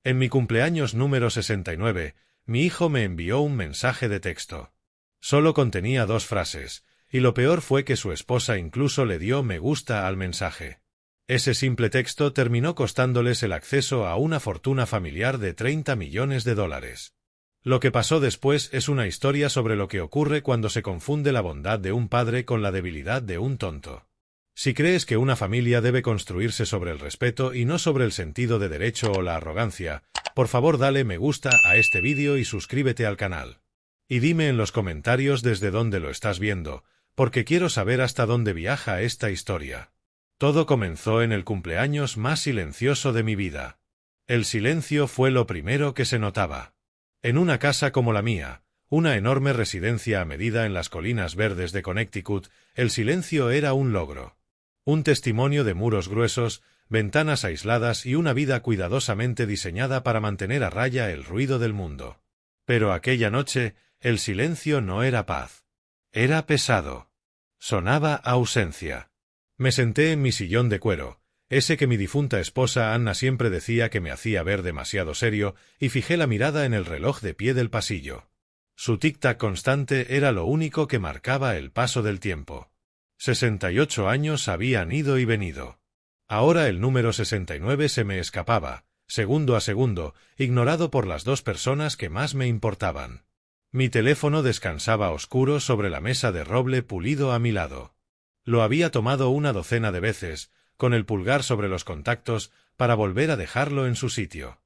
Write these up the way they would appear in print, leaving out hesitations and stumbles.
En mi cumpleaños número 69, mi hijo me envió un mensaje de texto. Solo contenía 2 frases, y lo peor fue que su esposa incluso le dio me gusta al mensaje. Ese simple texto terminó costándoles el acceso a una fortuna familiar de $30 millones. Lo que pasó después es una historia sobre lo que ocurre cuando se confunde la bondad de un padre con la debilidad de un tonto. Si crees que una familia debe construirse sobre el respeto y no sobre el sentido de derecho o la arrogancia, por favor dale me gusta a este vídeo y suscríbete al canal. Y dime en los comentarios desde dónde lo estás viendo, porque quiero saber hasta dónde viaja esta historia. Todo comenzó en el cumpleaños más silencioso de mi vida. El silencio fue lo primero que se notaba. En una casa como la mía, una enorme residencia a medida en las colinas verdes de Connecticut, el silencio era un logro. Un testimonio de muros gruesos, ventanas aisladas y una vida cuidadosamente diseñada para mantener a raya el ruido del mundo. Pero aquella noche, el silencio no era paz. Era pesado. Sonaba ausencia. Me senté en mi sillón de cuero, ese que mi difunta esposa Anna siempre decía que me hacía ver demasiado serio, y fijé la mirada en el reloj de pie del pasillo. Su tic-tac constante era lo único que marcaba el paso del tiempo. 68 años habían ido y venido. Ahora el número 69 se me escapaba, segundo a segundo, ignorado por las 2 personas que más me importaban. Mi teléfono descansaba oscuro sobre la mesa de roble pulido a mi lado. Lo había tomado una docena de veces, con el pulgar sobre los contactos, para volver a dejarlo en su sitio.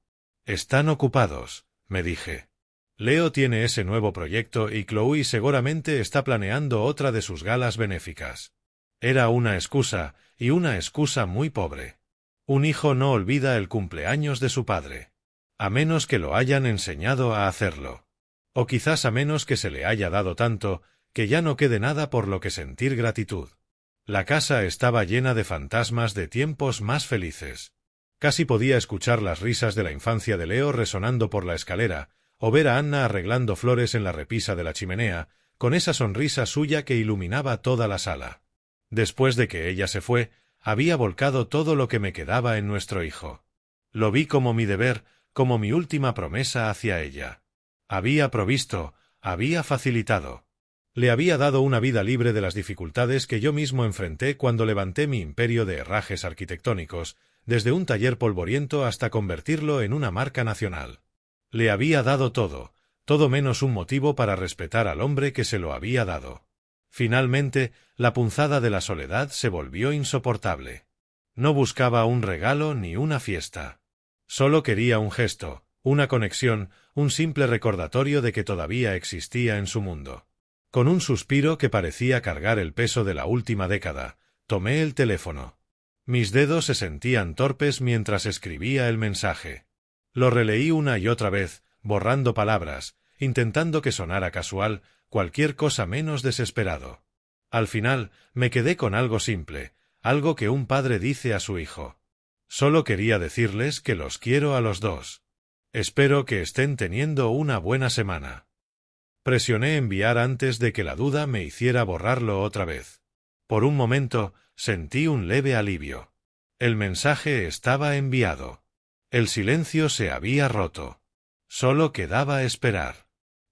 «Están ocupados», me dije. Leo tiene ese nuevo proyecto y Chloe seguramente está planeando otra de sus galas benéficas. Era una excusa, y una excusa muy pobre. Un hijo no olvida el cumpleaños de su padre. A menos que lo hayan enseñado a hacerlo. O quizás a menos que se le haya dado tanto, que ya no quede nada por lo que sentir gratitud. La casa estaba llena de fantasmas de tiempos más felices. Casi podía escuchar las risas de la infancia de Leo resonando por la escalera, o ver a Anna arreglando flores en la repisa de la chimenea, con esa sonrisa suya que iluminaba toda la sala. Después de que ella se fue, había volcado todo lo que me quedaba en nuestro hijo. Lo vi como mi deber, como mi última promesa hacia ella. Había provisto, había facilitado. Le había dado una vida libre de las dificultades que yo mismo enfrenté cuando levanté mi imperio de herrajes arquitectónicos, desde un taller polvoriento hasta convertirlo en una marca nacional. Le había dado todo, todo menos un motivo para respetar al hombre que se lo había dado. Finalmente, la punzada de la soledad se volvió insoportable. No buscaba un regalo ni una fiesta. Solo quería un gesto, una conexión, un simple recordatorio de que todavía existía en su mundo. Con un suspiro que parecía cargar el peso de la última década, tomé el teléfono. Mis dedos se sentían torpes mientras escribía el mensaje. Lo releí una y otra vez, borrando palabras, intentando que sonara casual, cualquier cosa menos desesperado. Al final, me quedé con algo simple, algo que un padre dice a su hijo. Solo quería decirles que los quiero a los 2. Espero que estén teniendo una buena semana. Presioné enviar antes de que la duda me hiciera borrarlo otra vez. Por un momento, sentí un leve alivio. El mensaje estaba enviado. El silencio se había roto. Solo quedaba esperar.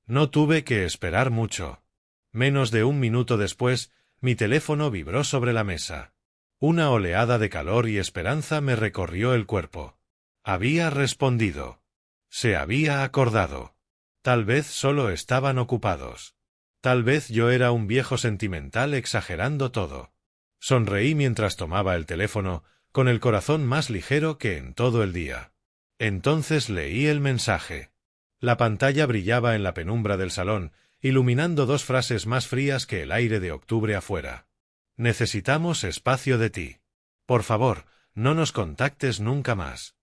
No tuve que esperar mucho. Menos de un minuto después, mi teléfono vibró sobre la mesa. Una oleada de calor y esperanza me recorrió el cuerpo. Había respondido. Se había acordado. Tal vez solo estaban ocupados. Tal vez yo era un viejo sentimental exagerando todo. Sonreí mientras tomaba el teléfono, con el corazón más ligero que en todo el día. Entonces leí el mensaje. La pantalla brillaba en la penumbra del salón, iluminando 2 frases más frías que el aire de octubre afuera. Necesitamos espacio de ti. Por favor, no nos contactes nunca más.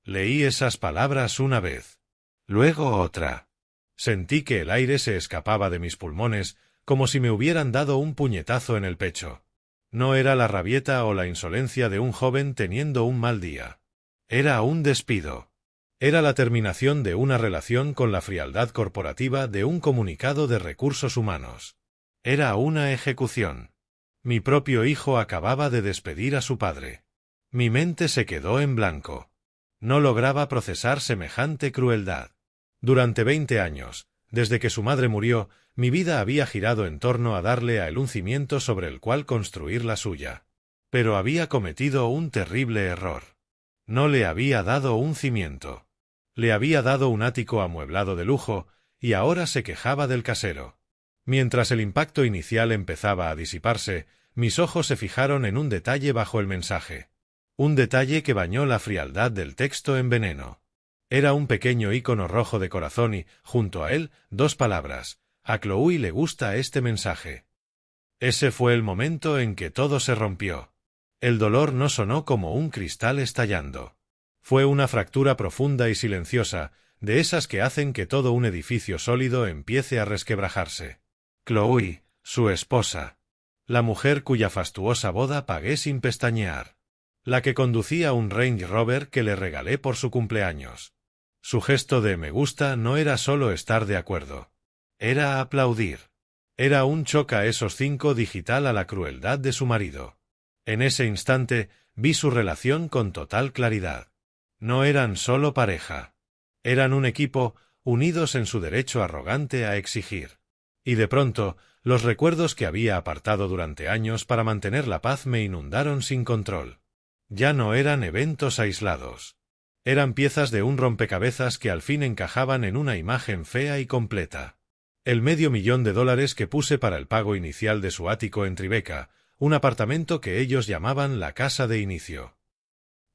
Leí esas palabras una vez. Luego otra. Sentí que el aire se escapaba de mis pulmones, como si me hubieran dado un puñetazo en el pecho. No era la rabieta o la insolencia de un joven teniendo un mal día. Era un despido. Era la terminación de una relación con la frialdad corporativa de un comunicado de recursos humanos. Era una ejecución. Mi propio hijo acababa de despedir a su padre. Mi mente se quedó en blanco. No lograba procesar semejante crueldad. Durante 20 años, desde que su madre murió, mi vida había girado en torno a darle a él un cimiento sobre el cual construir la suya. Pero había cometido un terrible error. No le había dado un cimiento. Le había dado un ático amueblado de lujo, y ahora se quejaba del casero. Mientras el impacto inicial empezaba a disiparse, mis ojos se fijaron en un detalle bajo el mensaje. Un detalle que bañó la frialdad del texto en veneno. Era un pequeño ícono rojo de corazón y, junto a él, 2 palabras. A Chloe le gusta este mensaje. Ese fue el momento en que todo se rompió. El dolor no sonó como un cristal estallando. Fue una fractura profunda y silenciosa, de esas que hacen que todo un edificio sólido empiece a resquebrajarse. Chloe, su esposa. La mujer cuya fastuosa boda pagué sin pestañear. La que conducía un Range Rover que le regalé por su cumpleaños. Su gesto de me gusta no era solo estar de acuerdo. Era aplaudir. Era un choca esos 5 digital a la crueldad de su marido. En ese instante, vi su relación con total claridad. No eran solo pareja. Eran un equipo, unidos en su derecho arrogante a exigir. Y de pronto, los recuerdos que había apartado durante años para mantener la paz me inundaron sin control. Ya no eran eventos aislados. Eran piezas de un rompecabezas que al fin encajaban en una imagen fea y completa. El $500,000 que puse para el pago inicial de su ático en Tribeca, un apartamento que ellos llamaban la casa de inicio.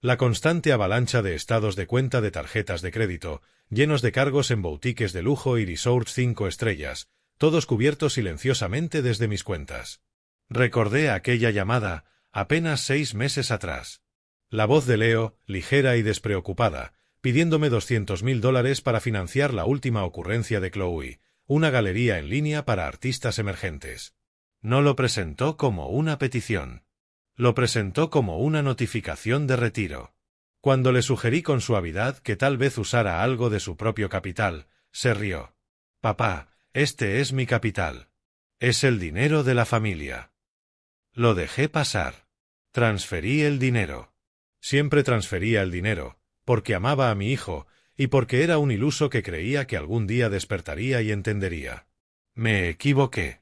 La constante avalancha de estados de cuenta de tarjetas de crédito, llenos de cargos en boutiques de lujo y resorts 5 estrellas, todos cubiertos silenciosamente desde mis cuentas. Recordé aquella llamada, apenas 6 meses atrás. La voz de Leo, ligera y despreocupada, pidiéndome $200,000 para financiar la última ocurrencia de Chloe, una galería en línea para artistas emergentes. No lo presentó como una petición. Lo presentó como una notificación de retiro. Cuando le sugerí con suavidad que tal vez usara algo de su propio capital, se rió. Papá, este es mi capital. Es el dinero de la familia. Lo dejé pasar. Transferí el dinero. Siempre transfería el dinero, porque amaba a mi hijo, y porque era un iluso que creía que algún día despertaría y entendería. Me equivoqué.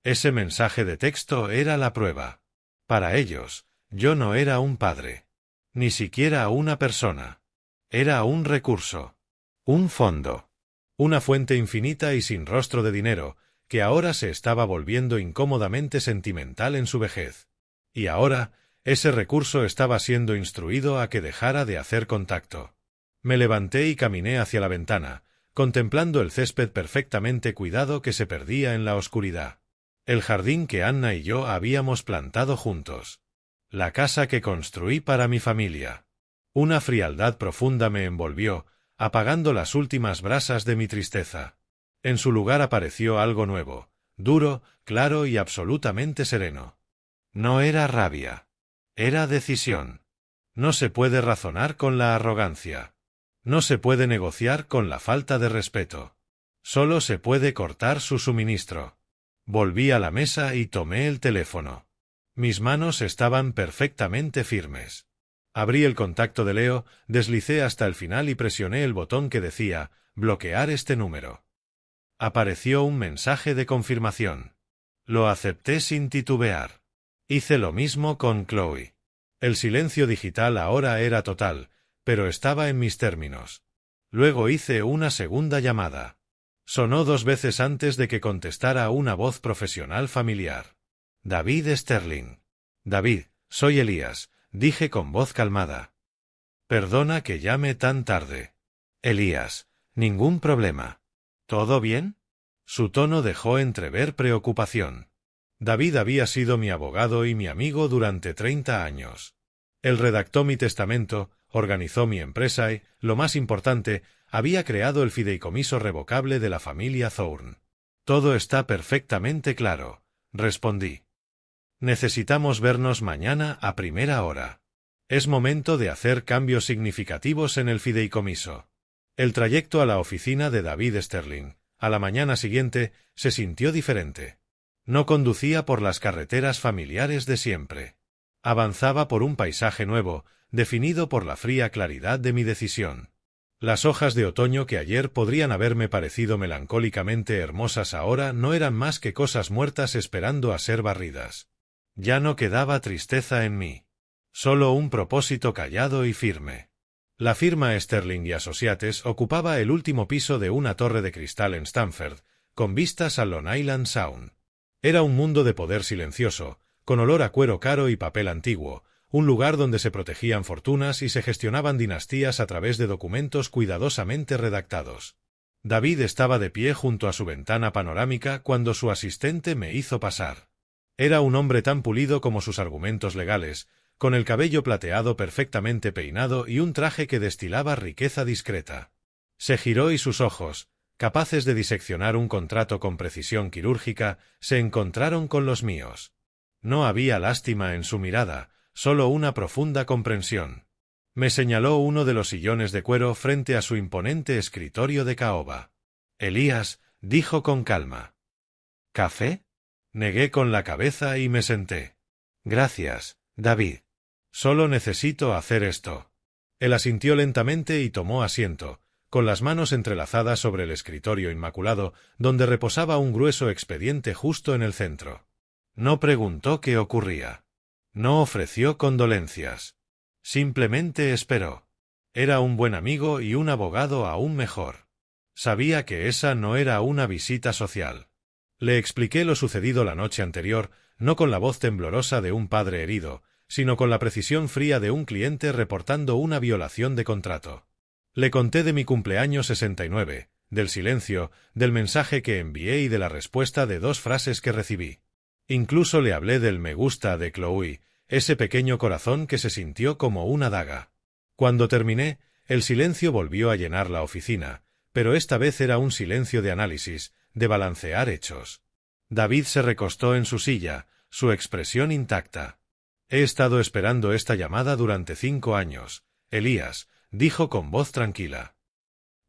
Ese mensaje de texto era la prueba. Para ellos, yo no era un padre. Ni siquiera una persona. Era un recurso. Un fondo. Una fuente infinita y sin rostro de dinero, que ahora se estaba volviendo incómodamente sentimental en su vejez. Y ahora, ese recurso estaba siendo instruido a que dejara de hacer contacto. Me levanté y caminé hacia la ventana, contemplando el césped perfectamente cuidado que se perdía en la oscuridad. El jardín que Anna y yo habíamos plantado juntos. La casa que construí para mi familia. Una frialdad profunda me envolvió, apagando las últimas brasas de mi tristeza. En su lugar apareció algo nuevo, duro, claro y absolutamente sereno. No era rabia. Era decisión. No se puede razonar con la arrogancia. No se puede negociar con la falta de respeto. Solo se puede cortar su suministro. Volví a la mesa y tomé el teléfono. Mis manos estaban perfectamente firmes. Abrí el contacto de Leo, deslicé hasta el final y presioné el botón que decía, bloquear este número. Apareció un mensaje de confirmación. Lo acepté sin titubear. Hice lo mismo con Chloe. El silencio digital ahora era total, pero estaba en mis términos. Luego hice una segunda llamada. Sonó 2 veces antes de que contestara una voz profesional familiar. David Sterling. David, soy Elías, dije con voz calmada. Perdona que llame tan tarde. Elías, ningún problema. ¿Todo bien? Su tono dejó entrever preocupación. David había sido mi abogado y mi amigo durante 30 años. Él redactó mi testamento, organizó mi empresa y, lo más importante, había creado el fideicomiso revocable de la familia Thorne. Todo está perfectamente claro, respondí. Necesitamos vernos mañana a primera hora. Es momento de hacer cambios significativos en el fideicomiso. El trayecto a la oficina de David Sterling, a la mañana siguiente, se sintió diferente. No conducía por las carreteras familiares de siempre. Avanzaba por un paisaje nuevo, definido por la fría claridad de mi decisión. Las hojas de otoño que ayer podrían haberme parecido melancólicamente hermosas ahora no eran más que cosas muertas esperando a ser barridas. Ya no quedaba tristeza en mí. Solo un propósito callado y firme. La firma Sterling y Associates ocupaba el último piso de una torre de cristal en Stamford, con vistas a Long Island Sound. Era un mundo de poder silencioso, con olor a cuero caro y papel antiguo, un lugar donde se protegían fortunas y se gestionaban dinastías a través de documentos cuidadosamente redactados. David estaba de pie junto a su ventana panorámica cuando su asistente me hizo pasar. Era un hombre tan pulido como sus argumentos legales, con el cabello plateado perfectamente peinado y un traje que destilaba riqueza discreta. Se giró y sus ojos, capaces de diseccionar un contrato con precisión quirúrgica, se encontraron con los míos. No había lástima en su mirada, solo una profunda comprensión. Me señaló uno de los sillones de cuero frente a su imponente escritorio de caoba. Elías, dijo con calma. ¿Café? Negué con la cabeza y me senté. Gracias, David. Solo necesito hacer esto. Él asintió lentamente y tomó asiento, con las manos entrelazadas sobre el escritorio inmaculado, donde reposaba un grueso expediente justo en el centro. No preguntó qué ocurría. No ofreció condolencias. Simplemente esperó. Era un buen amigo y un abogado aún mejor. Sabía que esa no era una visita social. Le expliqué lo sucedido la noche anterior, no con la voz temblorosa de un padre herido, sino con la precisión fría de un cliente reportando una violación de contrato. Le conté de mi cumpleaños 69, del silencio, del mensaje que envié y de la respuesta de 2 frases que recibí. Incluso le hablé del me gusta de Chloe, ese pequeño corazón que se sintió como una daga. Cuando terminé, el silencio volvió a llenar la oficina, pero esta vez era un silencio de análisis, de balancear hechos. David se recostó en su silla, su expresión intacta. He estado esperando esta llamada durante 5 años, Elías, dijo con voz tranquila.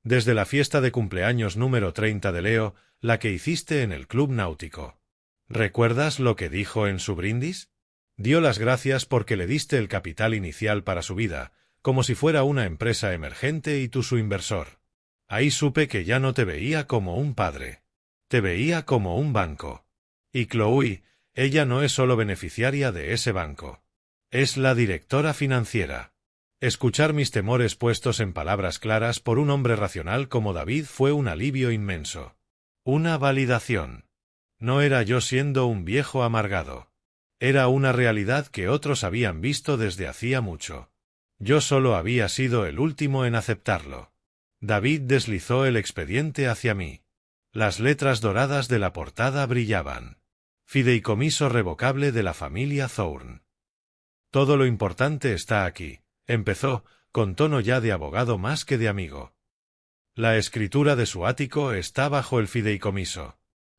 Desde la fiesta de cumpleaños número 30 de Leo, la que hiciste en el club náutico. ¿Recuerdas lo que dijo en su brindis? Dio las gracias porque le diste el capital inicial para su vida, como si fuera una empresa emergente y tú su inversor. Ahí supe que ya no te veía como un padre. Te veía como un banco. Y Chloe, ella no es solo beneficiaria de ese banco. Es la directora financiera. Escuchar mis temores puestos en palabras claras por un hombre racional como David fue un alivio inmenso. Una validación. No era yo siendo un viejo amargado. Era una realidad que otros habían visto desde hacía mucho. Yo solo había sido el último en aceptarlo. David deslizó el expediente hacia mí. Las letras doradas de la portada brillaban. Fideicomiso revocable de la familia Thorne. Todo lo importante está aquí, empezó, con tono ya de abogado más que de amigo. La escritura de su ático está bajo el fideicomiso.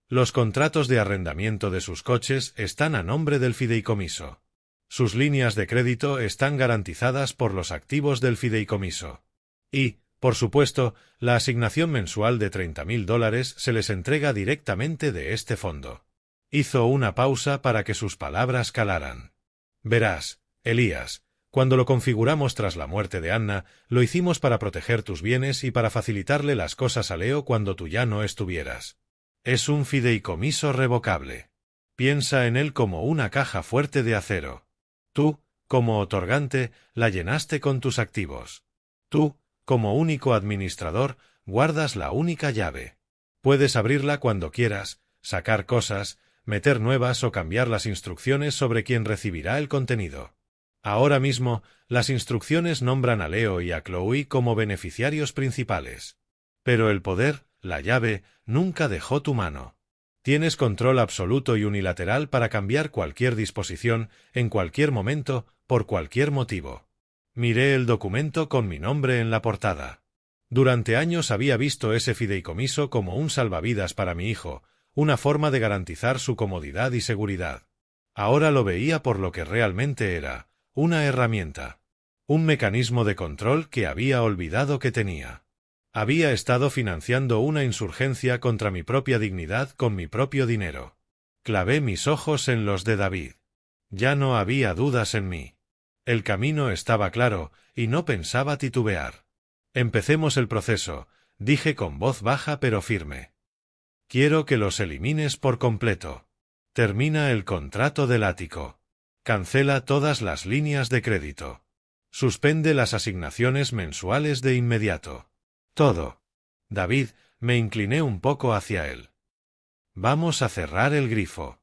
Los contratos de arrendamiento de sus coches están a nombre del fideicomiso. Sus líneas de crédito están garantizadas por los activos del fideicomiso. Y, por supuesto, la asignación mensual de $30.000 se les entrega directamente de este fondo. Hizo una pausa para que sus palabras calaran. Verás, Elías, cuando lo configuramos tras la muerte de Anna, lo hicimos para proteger tus bienes y para facilitarle las cosas a Leo cuando tú ya no estuvieras. Es un fideicomiso revocable. Piensa en él como una caja fuerte de acero. Tú, como otorgante, la llenaste con tus activos. Tú, como único administrador, guardas la única llave. Puedes abrirla cuando quieras, sacar cosas, meter nuevas o cambiar las instrucciones sobre quién recibirá el contenido. Ahora mismo, las instrucciones nombran a Leo y a Chloe como beneficiarios principales. Pero el poder, la llave, nunca dejó tu mano. Tienes control absoluto y unilateral para cambiar cualquier disposición, en cualquier momento, por cualquier motivo. Miré el documento con mi nombre en la portada. Durante años había visto ese fideicomiso como un salvavidas para mi hijo, una forma de garantizar su comodidad y seguridad. Ahora lo veía por lo que realmente era, una herramienta. Un mecanismo de control que había olvidado que tenía. Había estado financiando una insurgencia contra mi propia dignidad con mi propio dinero. Clavé mis ojos en los de David. Ya no había dudas en mí. El camino estaba claro, y no pensaba titubear. Empecemos el proceso, dije con voz baja pero firme. Quiero que los elimines por completo. Termina el contrato del ático. Cancela todas las líneas de crédito. Suspende las asignaciones mensuales de inmediato. Todo. David, me incliné un poco hacia él. Vamos a cerrar el grifo.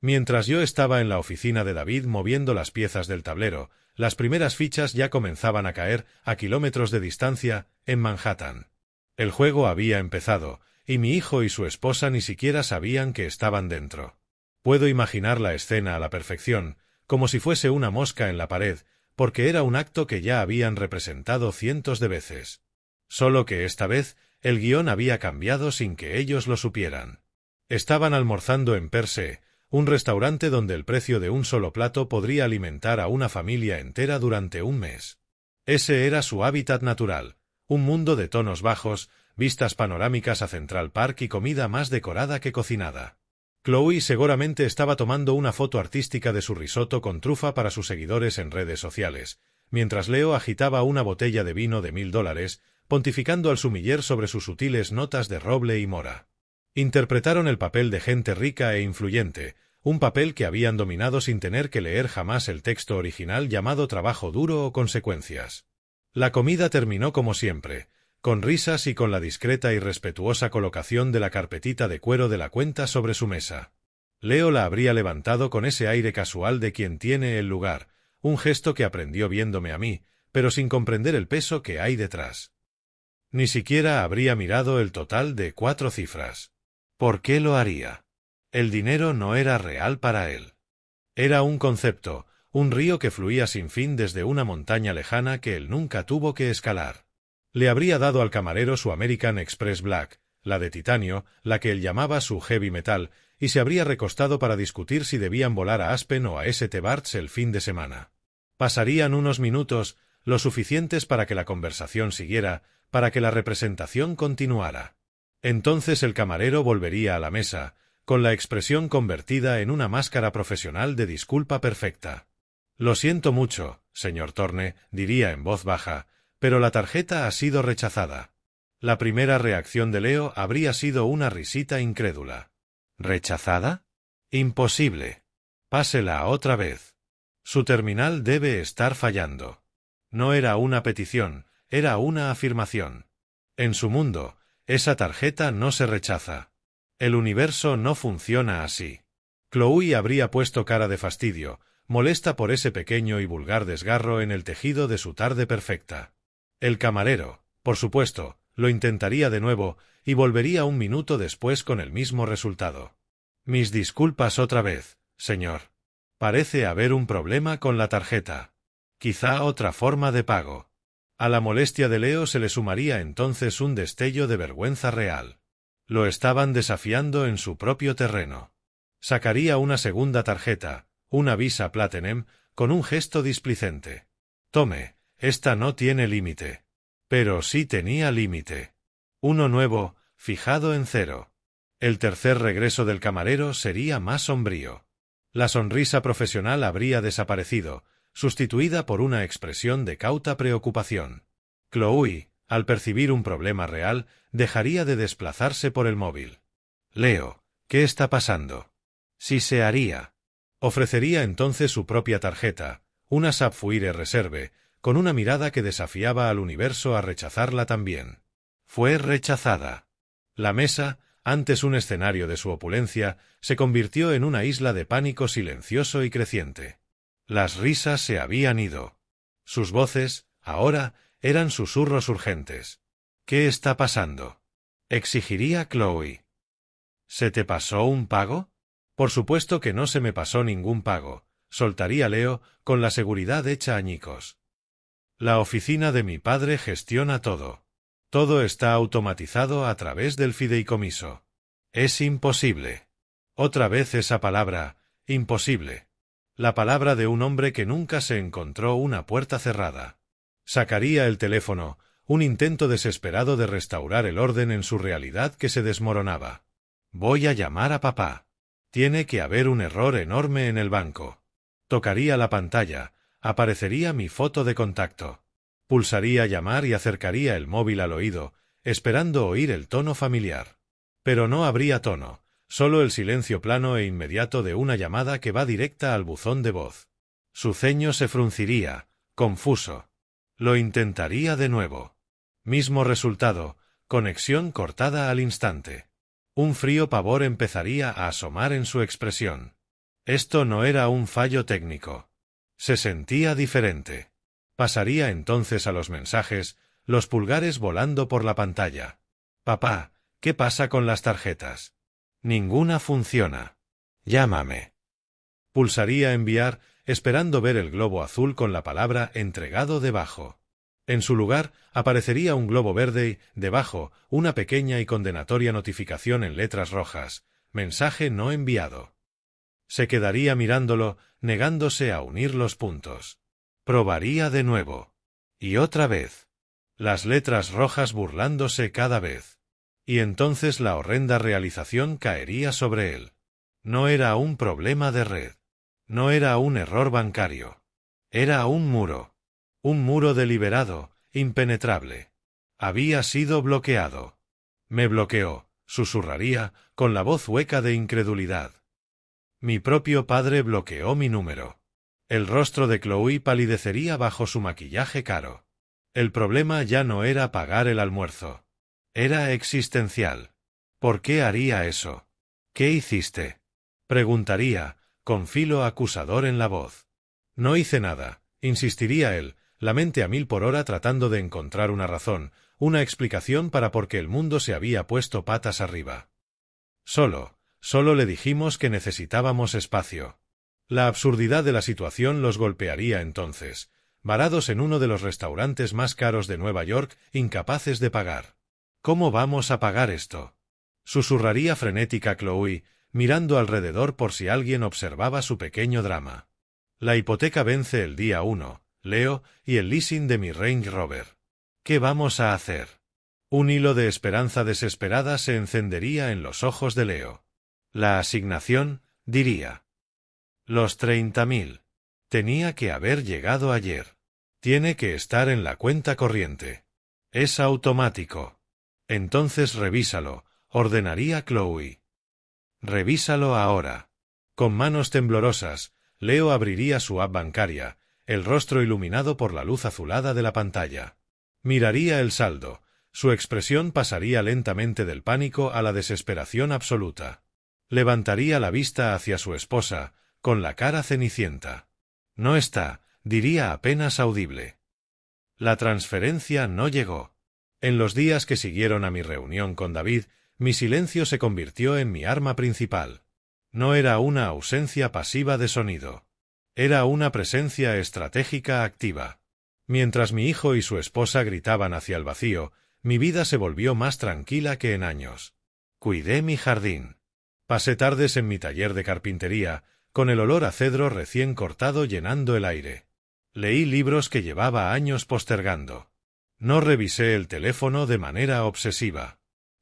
Mientras yo estaba en la oficina de David moviendo las piezas del tablero, las primeras fichas ya comenzaban a caer, a kilómetros de distancia, en Manhattan. El juego había empezado, y mi hijo y su esposa ni siquiera sabían que estaban dentro. Puedo imaginar la escena a la perfección, como si fuese una mosca en la pared, porque era un acto que ya habían representado cientos de veces. Solo que esta vez, el guión había cambiado sin que ellos lo supieran. Estaban almorzando en Per Se, un restaurante donde el precio de un solo plato podría alimentar a una familia entera durante un mes. Ese era su hábitat natural, un mundo de tonos bajos, vistas panorámicas a Central Park y comida más decorada que cocinada. Chloe seguramente estaba tomando una foto artística de su risotto con trufa para sus seguidores en redes sociales, mientras Leo agitaba una botella de vino de $1000, pontificando al sumiller sobre sus sutiles notas de roble y mora. Interpretaron el papel de gente rica e influyente, un papel que habían dominado sin tener que leer jamás el texto original llamado Trabajo duro o Consecuencias. La comida terminó como siempre, con risas y con la discreta y respetuosa colocación de la carpetita de cuero de la cuenta sobre su mesa. Leo la habría levantado con ese aire casual de quien tiene el lugar, un gesto que aprendió viéndome a mí, pero sin comprender el peso que hay detrás. Ni siquiera habría mirado el total de 4 cifras. ¿Por qué lo haría? El dinero no era real para él. Era un concepto, un río que fluía sin fin desde una montaña lejana que él nunca tuvo que escalar. Le habría dado al camarero su American Express Black, la de titanio, la que él llamaba su heavy metal, y se habría recostado para discutir si debían volar a Aspen o a St. Barts el fin de semana. Pasarían unos minutos, lo suficientes para que la conversación siguiera, para que la representación continuara. Entonces el camarero volvería a la mesa, con la expresión convertida en una máscara profesional de disculpa perfecta. «Lo siento mucho, señor Thorne», diría en voz baja, «pero la tarjeta ha sido rechazada». La primera reacción de Leo habría sido una risita incrédula. ¿Rechazada? Imposible. Pásela otra vez. Su terminal debe estar fallando. No era una petición, era una afirmación. En su mundo, esa tarjeta no se rechaza. El universo no funciona así. Chloe habría puesto cara de fastidio, molesta por ese pequeño y vulgar desgarro en el tejido de su tarde perfecta. El camarero, por supuesto, lo intentaría de nuevo, y volvería un minuto después con el mismo resultado. Mis disculpas otra vez, señor. Parece haber un problema con la tarjeta. Quizá otra forma de pago. A la molestia de Leo se le sumaría entonces un destello de vergüenza real. Lo estaban desafiando en su propio terreno. Sacaría una segunda tarjeta, una Visa Platinum, con un gesto displicente. Tome, esta no tiene límite. Pero sí tenía límite. Uno nuevo, fijado en 0. El tercer regreso del camarero sería más sombrío. La sonrisa profesional habría desaparecido, sustituida por una expresión de cauta preocupación. Chloe, al percibir un problema real, dejaría de desplazarse por el móvil. Leo, ¿qué está pasando? Si se haría. Ofrecería entonces su propia tarjeta, una Sapphire Reserve, con una mirada que desafiaba al universo a rechazarla también. Fue rechazada. La mesa, antes un escenario de su opulencia, se convirtió en una isla de pánico silencioso y creciente. Las risas se habían ido. Sus voces, ahora, eran susurros urgentes. ¿Qué está pasando? Exigiría Chloe. ¿Se te pasó un pago? Por supuesto que no se me pasó ningún pago, soltaría Leo, con la seguridad hecha añicos. La oficina de mi padre gestiona todo. Todo está automatizado a través del fideicomiso. Es imposible. Otra vez esa palabra, imposible. La palabra de un hombre que nunca se encontró una puerta cerrada. Sacaría el teléfono, un intento desesperado de restaurar el orden en su realidad que se desmoronaba. Voy a llamar a papá. Tiene que haber un error enorme en el banco. Tocaría la pantalla, Aparecería mi foto de contacto. Pulsaría llamar y acercaría el móvil al oído, esperando oír el tono familiar. Pero no habría tono, solo el silencio plano e inmediato de una llamada que va directa al buzón de voz. Su ceño se frunciría, confuso. Lo intentaría de nuevo. Mismo resultado, conexión cortada al instante. Un frío pavor empezaría a asomar en su expresión. Esto no era un fallo técnico. Se sentía diferente. Pasaría entonces a los mensajes, los pulgares volando por la pantalla. Papá, ¿qué pasa con las tarjetas? Ninguna funciona. Llámame. Pulsaría enviar, esperando ver el globo azul con la palabra entregado debajo. En su lugar, aparecería un globo verde y, debajo, una pequeña y condenatoria notificación en letras rojas. Mensaje no enviado. Se quedaría mirándolo, negándose a unir los puntos. Probaría de nuevo. Y otra vez. Las letras rojas burlándose cada vez. Y entonces la horrenda realización caería sobre él. No era un problema de red. No era un error bancario. Era un muro. Un muro deliberado, impenetrable. Había sido bloqueado. Me bloqueó, susurraría, con la voz hueca de incredulidad. Mi propio padre bloqueó mi número. El rostro de Chloe palidecería bajo su maquillaje caro. El problema ya no era pagar el almuerzo. Era existencial. ¿Por qué haría eso? ¿Qué hiciste? Preguntaría, con filo acusador en la voz. No hice nada, insistiría él, la mente a 1000 por hora tratando de encontrar una razón, una explicación para por qué el mundo se había puesto patas arriba. Solo le dijimos que necesitábamos espacio. La absurdidad de la situación los golpearía entonces, varados en uno de los restaurantes más caros de Nueva York, incapaces de pagar. ¿Cómo vamos a pagar esto? Susurraría frenética Chloe, mirando alrededor por si alguien observaba su pequeño drama. La hipoteca vence el día 1, Leo, y el leasing de mi Range Rover. ¿Qué vamos a hacer? Un hilo de esperanza desesperada se encendería en los ojos de Leo. La asignación, diría. Los 30.000. Tenía que haber llegado ayer. Tiene que estar en la cuenta corriente. Es automático. Entonces revísalo, ordenaría Chloe. Revísalo ahora. Con manos temblorosas, Leo abriría su app bancaria, el rostro iluminado por la luz azulada de la pantalla. Miraría el saldo, su expresión pasaría lentamente del pánico a la desesperación absoluta. Levantaría la vista hacia su esposa, con la cara cenicienta. No está, diría apenas audible. La transferencia no llegó. En los días que siguieron a mi reunión con David, mi silencio se convirtió en mi arma principal. No era una ausencia pasiva de sonido. Era una presencia estratégica activa. Mientras mi hijo y su esposa gritaban hacia el vacío, mi vida se volvió más tranquila que en años. Cuidé mi jardín. Pasé tardes en mi taller de carpintería, con el olor a cedro recién cortado llenando el aire. Leí libros que llevaba años postergando. No revisé el teléfono de manera obsesiva.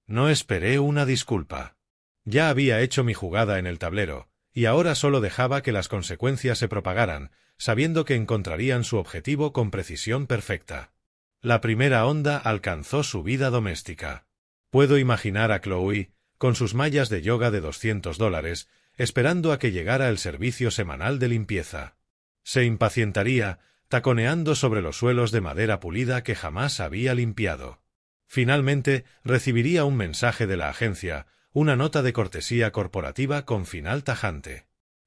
No esperé una disculpa. Ya había hecho mi jugada en el tablero, y ahora solo dejaba que las consecuencias se propagaran, sabiendo que encontrarían su objetivo con precisión perfecta. La primera onda alcanzó su vida doméstica. Puedo imaginar a Chloe, con sus mallas de yoga de $200, esperando a que llegara el servicio semanal de limpieza. Se impacientaría, taconeando sobre los suelos de madera pulida que jamás había limpiado. Finalmente, recibiría un mensaje de la agencia, una nota de cortesía corporativa con final tajante.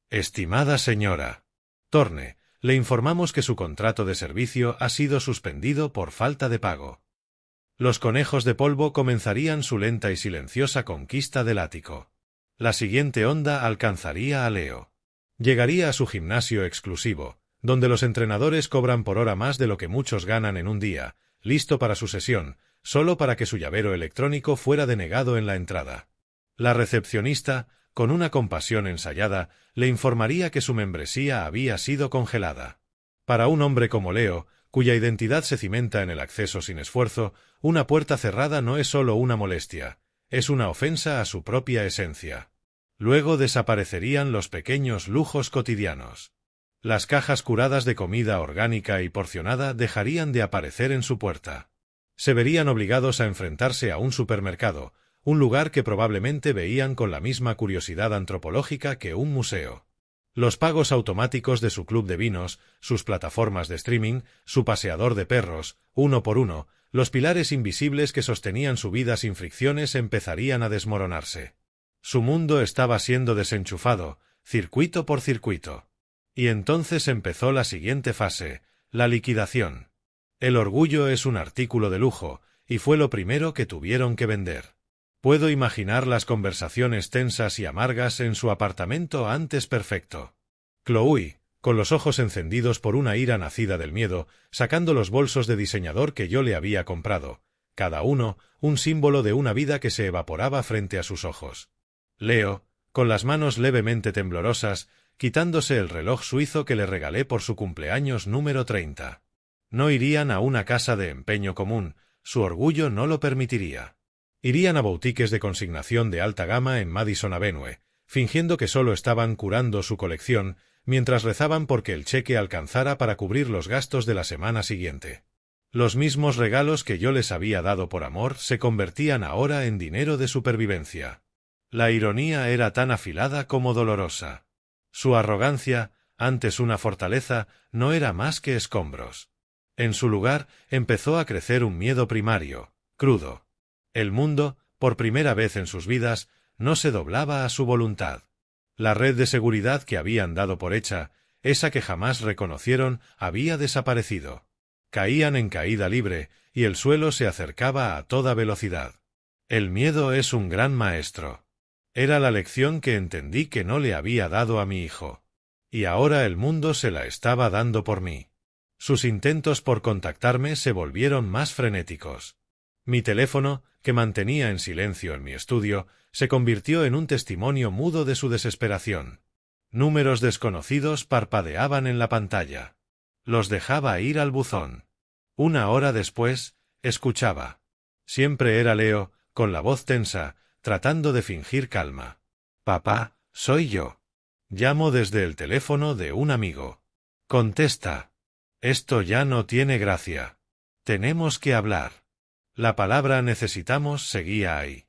Estimada señora Thorne, le informamos que su contrato de servicio ha sido suspendido por falta de pago. Los conejos de polvo comenzarían su lenta y silenciosa conquista del ático. La siguiente onda alcanzaría a Leo. Llegaría a su gimnasio exclusivo, donde los entrenadores cobran por hora más de lo que muchos ganan en un día, listo para su sesión, solo para que su llavero electrónico fuera denegado en la entrada. La recepcionista, con una compasión ensayada, le informaría que su membresía había sido congelada. Para un hombre como Leo, cuya identidad se cimenta en el acceso sin esfuerzo, una puerta cerrada no es solo una molestia, es una ofensa a su propia esencia. Luego desaparecerían los pequeños lujos cotidianos. Las cajas curadas de comida orgánica y porcionada dejarían de aparecer en su puerta. Se verían obligados a enfrentarse a un supermercado, un lugar que probablemente veían con la misma curiosidad antropológica que un museo. Los pagos automáticos de su club de vinos, sus plataformas de streaming, su paseador de perros, uno por uno, los pilares invisibles que sostenían su vida sin fricciones empezarían a desmoronarse. Su mundo estaba siendo desenchufado, circuito por circuito. Y entonces empezó la siguiente fase, la liquidación. El orgullo es un artículo de lujo, y fue lo primero que tuvieron que vender. Puedo imaginar las conversaciones tensas y amargas en su apartamento antes perfecto. Chloe, con los ojos encendidos por una ira nacida del miedo, sacando los bolsos de diseñador que yo le había comprado, cada uno un símbolo de una vida que se evaporaba frente a sus ojos. Leo, con las manos levemente temblorosas, quitándose el reloj suizo que le regalé por su cumpleaños número 30. No irían a una casa de empeño común, su orgullo no lo permitiría. Irían a boutiques de consignación de alta gama en Madison Avenue, fingiendo que solo estaban curando su colección, mientras rezaban porque el cheque alcanzara para cubrir los gastos de la semana siguiente. Los mismos regalos que yo les había dado por amor se convertían ahora en dinero de supervivencia. La ironía era tan afilada como dolorosa. Su arrogancia, antes una fortaleza, no era más que escombros. En su lugar empezó a crecer un miedo primario, crudo. El mundo, por primera vez en sus vidas, no se doblaba a su voluntad. La red de seguridad que habían dado por hecha, esa que jamás reconocieron, había desaparecido. Caían en caída libre, y el suelo se acercaba a toda velocidad. El miedo es un gran maestro. Era la lección que entendí que no le había dado a mi hijo. Y ahora el mundo se la estaba dando por mí. Sus intentos por contactarme se volvieron más frenéticos. Mi teléfono, que mantenía en silencio en mi estudio, se convirtió en un testimonio mudo de su desesperación. Números desconocidos parpadeaban en la pantalla. Los dejaba ir al buzón. Una hora después, escuchaba. Siempre era Leo, con la voz tensa, tratando de fingir calma. «Papá, soy yo. Llamo desde el teléfono de un amigo. Contesta. Esto ya no tiene gracia. Tenemos que hablar». La palabra necesitamos seguía ahí.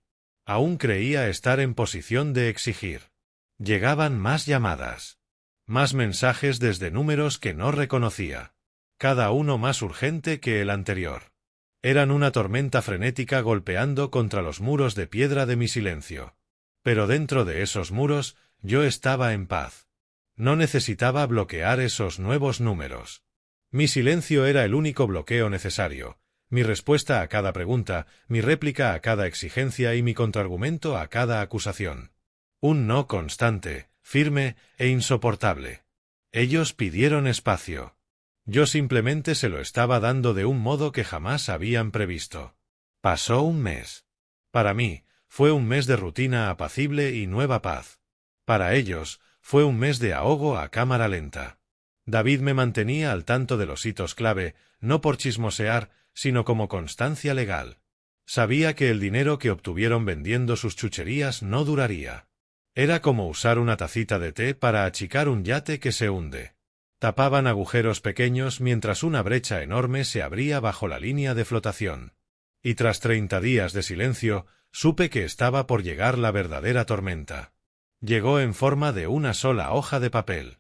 Aún creía estar en posición de exigir. Llegaban más llamadas. Más mensajes desde números que no reconocía. Cada uno más urgente que el anterior. Eran una tormenta frenética golpeando contra los muros de piedra de mi silencio. Pero dentro de esos muros, yo estaba en paz. No necesitaba bloquear esos nuevos números. Mi silencio era el único bloqueo necesario. Mi respuesta a cada pregunta, mi réplica a cada exigencia y mi contraargumento a cada acusación. Un no constante, firme e insoportable. Ellos pidieron espacio. Yo simplemente se lo estaba dando de un modo que jamás habían previsto. Pasó un mes. Para mí, fue un mes de rutina apacible y nueva paz. Para ellos, fue un mes de ahogo a cámara lenta. David me mantenía al tanto de los hitos clave, no por chismosear, sino como constancia legal. Sabía que el dinero que obtuvieron vendiendo sus chucherías no duraría. Era como usar una tacita de té para achicar un yate que se hunde. Tapaban agujeros pequeños mientras una brecha enorme se abría bajo la línea de flotación. Y tras 30 días de silencio, supe que estaba por llegar la verdadera tormenta. Llegó en forma de una sola hoja de papel.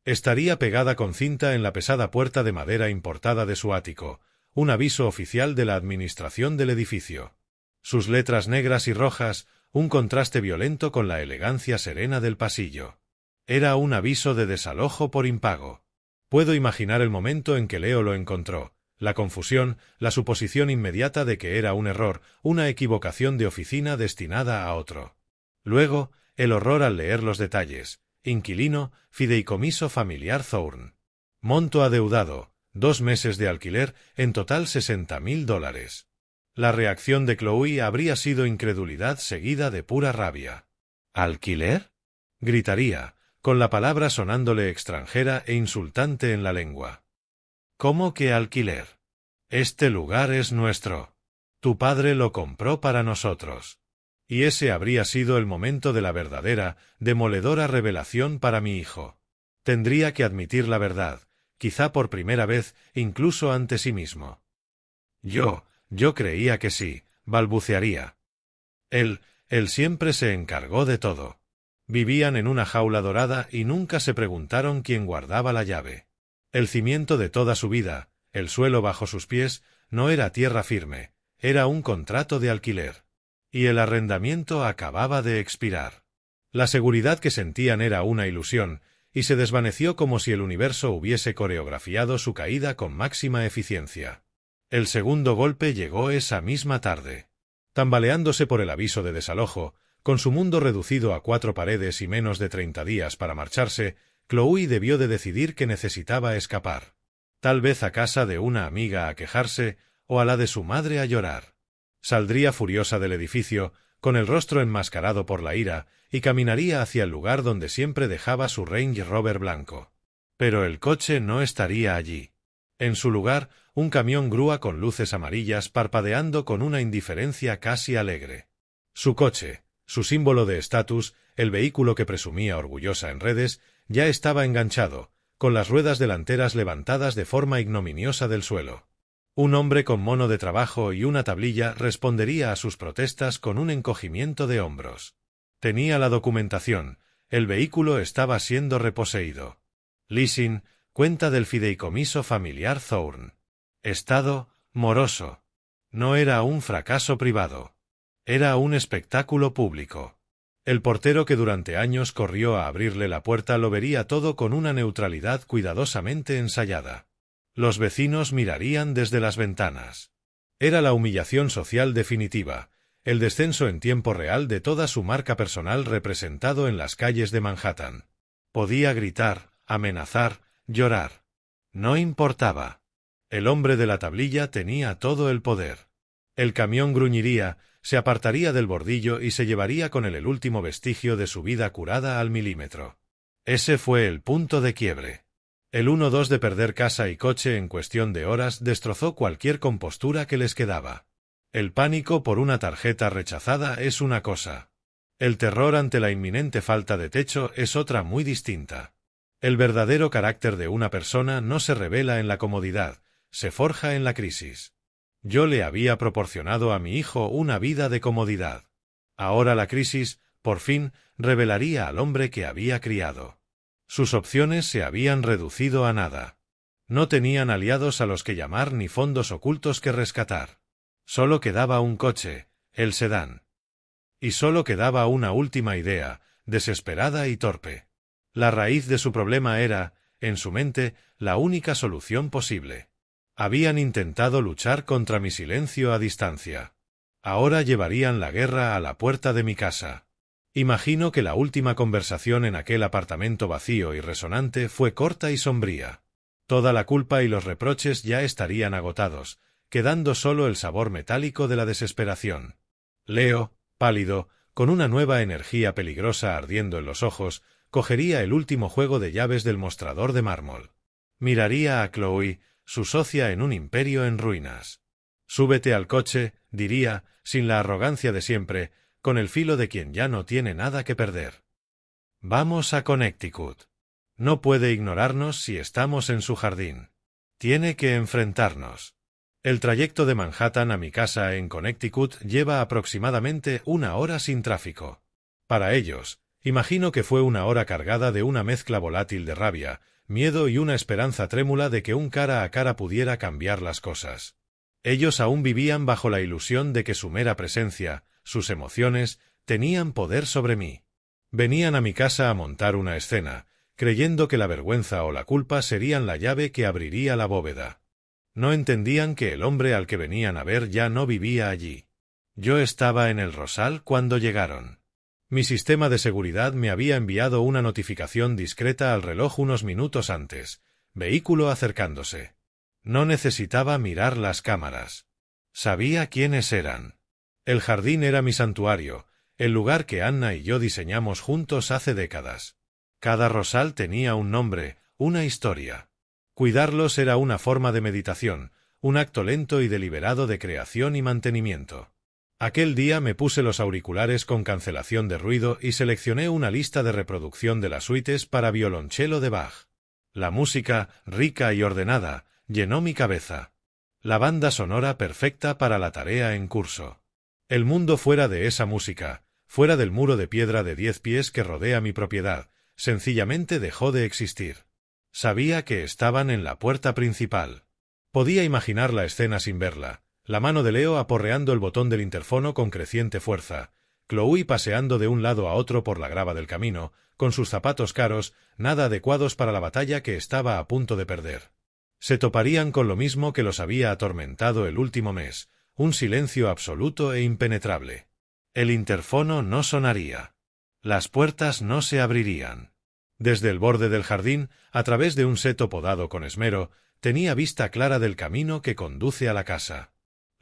Estaría pegada con cinta en la pesada puerta de madera importada de su ático, un aviso oficial de la administración del edificio. Sus letras negras y rojas, un contraste violento con la elegancia serena del pasillo. Era un aviso de desalojo por impago. Puedo imaginar el momento en que Leo lo encontró, la confusión, la suposición inmediata de que era un error, una equivocación de oficina destinada a otro. Luego, el horror al leer los detalles. Inquilino, fideicomiso familiar Thorne. Monto adeudado, 2 meses de alquiler, en total $60,000. La reacción de Chloe habría sido incredulidad seguida de pura rabia. ¿Alquiler? Gritaría, con la palabra sonándole extranjera e insultante en la lengua. ¿Cómo que alquiler? Este lugar es nuestro. Tu padre lo compró para nosotros. Y ese habría sido el momento de la verdadera, demoledora revelación para mi hijo. Tendría que admitir la verdad, quizá por primera vez, incluso ante sí mismo. Yo creía que sí, balbucearía. Él siempre se encargó de todo. Vivían en una jaula dorada y nunca se preguntaron quién guardaba la llave. El cimiento de toda su vida, el suelo bajo sus pies, no era tierra firme, era un contrato de alquiler. Y el arrendamiento acababa de expirar. La seguridad que sentían era una ilusión, y se desvaneció como si el universo hubiese coreografiado su caída con máxima eficiencia. El segundo golpe llegó esa misma tarde. Tambaleándose por el aviso de desalojo, con su mundo reducido a 4 paredes y menos de 30 días para marcharse, Chloe debió de decidir que necesitaba escapar. Tal vez a casa de una amiga a quejarse, o a la de su madre a llorar. Saldría furiosa del edificio, con el rostro enmascarado por la ira, y caminaría hacia el lugar donde siempre dejaba su Range Rover blanco. Pero el coche no estaría allí. En su lugar, un camión grúa con luces amarillas parpadeando con una indiferencia casi alegre. Su coche, su símbolo de estatus, el vehículo que presumía orgullosa en redes, ya estaba enganchado, con las ruedas delanteras levantadas de forma ignominiosa del suelo. Un hombre con mono de trabajo y una tablilla respondería a sus protestas con un encogimiento de hombros. Tenía la documentación, el vehículo estaba siendo reposeído. Leasing, cuenta del fideicomiso familiar Thorne. Estado, moroso. No era un fracaso privado. Era un espectáculo público. El portero que durante años corrió a abrirle la puerta lo vería todo con una neutralidad cuidadosamente ensayada. Los vecinos mirarían desde las ventanas. Era la humillación social definitiva, el descenso en tiempo real de toda su marca personal representado en las calles de Manhattan. Podía gritar, amenazar, llorar. No importaba. El hombre de la tablilla tenía todo el poder. El camión gruñiría, se apartaría del bordillo y se llevaría con él el último vestigio de su vida curada al milímetro. Ese fue el punto de quiebre. El 1-2 de perder casa y coche en cuestión de horas destrozó cualquier compostura que les quedaba. El pánico por una tarjeta rechazada es una cosa. El terror ante la inminente falta de techo es otra muy distinta. El verdadero carácter de una persona no se revela en la comodidad, se forja en la crisis. Yo le había proporcionado a mi hijo una vida de comodidad. Ahora la crisis, por fin, revelaría al hombre que había criado. Sus opciones se habían reducido a nada. No tenían aliados a los que llamar ni fondos ocultos que rescatar. Solo quedaba un coche, el sedán. Y solo quedaba una última idea, desesperada y torpe. La raíz de su problema era, en su mente, la única solución posible. Habían intentado luchar contra mi silencio a distancia. Ahora llevarían la guerra a la puerta de mi casa. Imagino que la última conversación en aquel apartamento vacío y resonante fue corta y sombría. Toda la culpa y los reproches ya estarían agotados, quedando solo el sabor metálico de la desesperación. Leo, pálido, con una nueva energía peligrosa ardiendo en los ojos, cogería el último juego de llaves del mostrador de mármol. Miraría a Chloe, su socia en un imperio en ruinas. «Súbete al coche», diría, sin la arrogancia de siempre, con el filo de quien ya no tiene nada que perder. «Vamos a Connecticut. No puede ignorarnos si estamos en su jardín. Tiene que enfrentarnos». El trayecto de Manhattan a mi casa en Connecticut lleva aproximadamente 1 hora sin tráfico. Para ellos, imagino que fue 1 hora cargada de una mezcla volátil de rabia, miedo y una esperanza trémula de que un cara a cara pudiera cambiar las cosas. Ellos aún vivían bajo la ilusión de que su mera presencia, sus emociones, tenían poder sobre mí. Venían a mi casa a montar una escena, creyendo que la vergüenza o la culpa serían la llave que abriría la bóveda. No entendían que el hombre al que venían a ver ya no vivía allí. Yo estaba en el Rosal cuando llegaron. Mi sistema de seguridad me había enviado una notificación discreta al reloj unos minutos antes. Vehículo acercándose. No necesitaba mirar las cámaras. Sabía quiénes eran. El jardín era mi santuario, el lugar que Anna y yo diseñamos juntos hace décadas. Cada rosal tenía un nombre, una historia. Cuidarlos era una forma de meditación, un acto lento y deliberado de creación y mantenimiento. Aquel día me puse los auriculares con cancelación de ruido y seleccioné una lista de reproducción de las suites para violonchelo de Bach. La música, rica y ordenada, llenó mi cabeza. La banda sonora perfecta para la tarea en curso. El mundo fuera de esa música, fuera del muro de piedra de 10 pies que rodea mi propiedad, sencillamente dejó de existir. Sabía que estaban en la puerta principal. Podía imaginar la escena sin verla. La mano de Leo aporreando el botón del interfono con creciente fuerza, Chloe paseando de un lado a otro por la grava del camino, con sus zapatos caros, nada adecuados para la batalla que estaba a punto de perder. Se toparían con lo mismo que los había atormentado el último mes, un silencio absoluto e impenetrable. El interfono no sonaría. Las puertas no se abrirían. Desde el borde del jardín, a través de un seto podado con esmero, tenía vista clara del camino que conduce a la casa.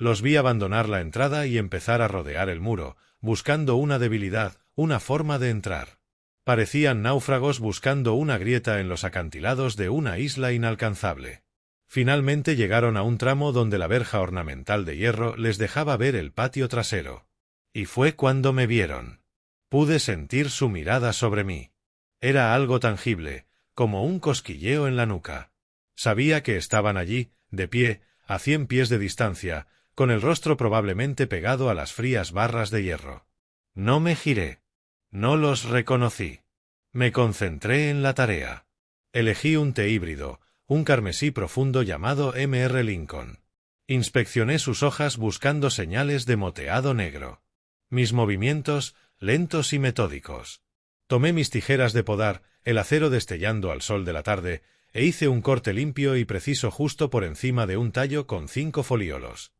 Los vi abandonar la entrada y empezar a rodear el muro, buscando una debilidad, una forma de entrar. Parecían náufragos buscando una grieta en los acantilados de una isla inalcanzable. Finalmente llegaron a un tramo donde la verja ornamental de hierro les dejaba ver el patio trasero. Y fue cuando me vieron. Pude sentir su mirada sobre mí. Era algo tangible, como un cosquilleo en la nuca. Sabía que estaban allí, de pie, a 100 pies de distancia, con el rostro probablemente pegado a las frías barras de hierro. No me giré. No los reconocí. Me concentré en la tarea. Elegí un té híbrido, un carmesí profundo llamado Mr. Lincoln. Inspeccioné sus hojas buscando señales de moteado negro. Mis movimientos, lentos y metódicos. Tomé mis tijeras de podar, el acero destellando al sol de la tarde, e hice un corte limpio y preciso justo por encima de un tallo con 5 foliolos.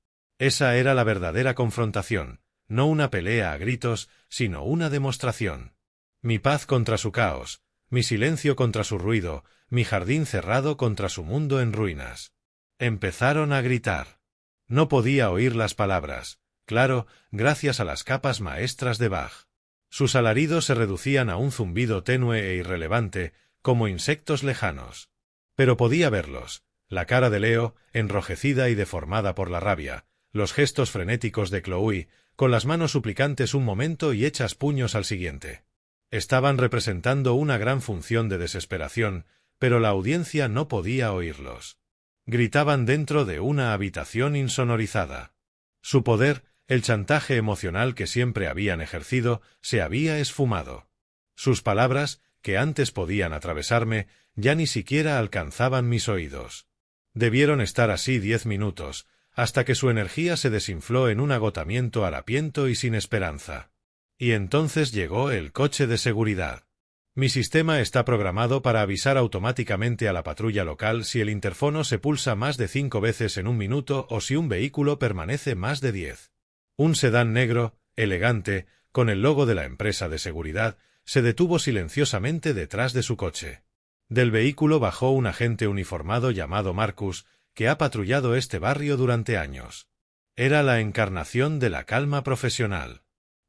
Esa era la verdadera confrontación, no una pelea a gritos, sino una demostración. Mi paz contra su caos, mi silencio contra su ruido, mi jardín cerrado contra su mundo en ruinas. Empezaron a gritar. No podía oír las palabras, claro, gracias a las capas maestras de Bach. Sus alaridos se reducían a un zumbido tenue e irrelevante, como insectos lejanos. Pero podía verlos, la cara de Leo, enrojecida y deformada por la rabia, los gestos frenéticos de Chloe, con las manos suplicantes un momento y hechas puños al siguiente. Estaban representando una gran función de desesperación, pero la audiencia no podía oírlos. Gritaban dentro de una habitación insonorizada. Su poder, el chantaje emocional que siempre habían ejercido, se había esfumado. Sus palabras, que antes podían atravesarme, ya ni siquiera alcanzaban mis oídos. Debieron estar así 10 minutos, hasta que su energía se desinfló en un agotamiento harapiento y sin esperanza. Y entonces llegó el coche de seguridad. Mi sistema está programado para avisar automáticamente a la patrulla local si el interfono se pulsa más de 5 veces en un minuto o si un vehículo permanece más de 10. Un sedán negro, elegante, con el logo de la empresa de seguridad, se detuvo silenciosamente detrás de su coche. Del vehículo bajó un agente uniformado llamado Marcus, que ha patrullado este barrio durante años. Era la encarnación de la calma profesional.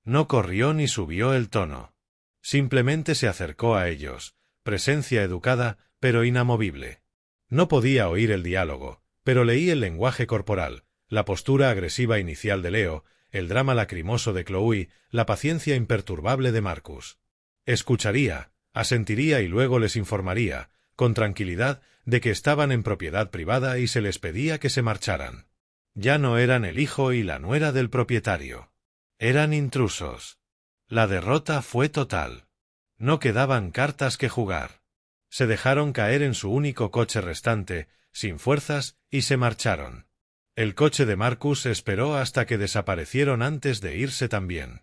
No corrió ni subió el tono. Simplemente se acercó a ellos, presencia educada, pero inamovible. No podía oír el diálogo, pero leí el lenguaje corporal, la postura agresiva inicial de Leo, el drama lacrimoso de Chloe, la paciencia imperturbable de Marcus. Escucharía, asentiría y luego les informaría, con tranquilidad, de que estaban en propiedad privada y se les pedía que se marcharan. Ya no eran el hijo y la nuera del propietario. Eran intrusos. La derrota fue total. No quedaban cartas que jugar. Se dejaron caer en su único coche restante, sin fuerzas, y se marcharon. El coche de Marcus esperó hasta que desaparecieron antes de irse también.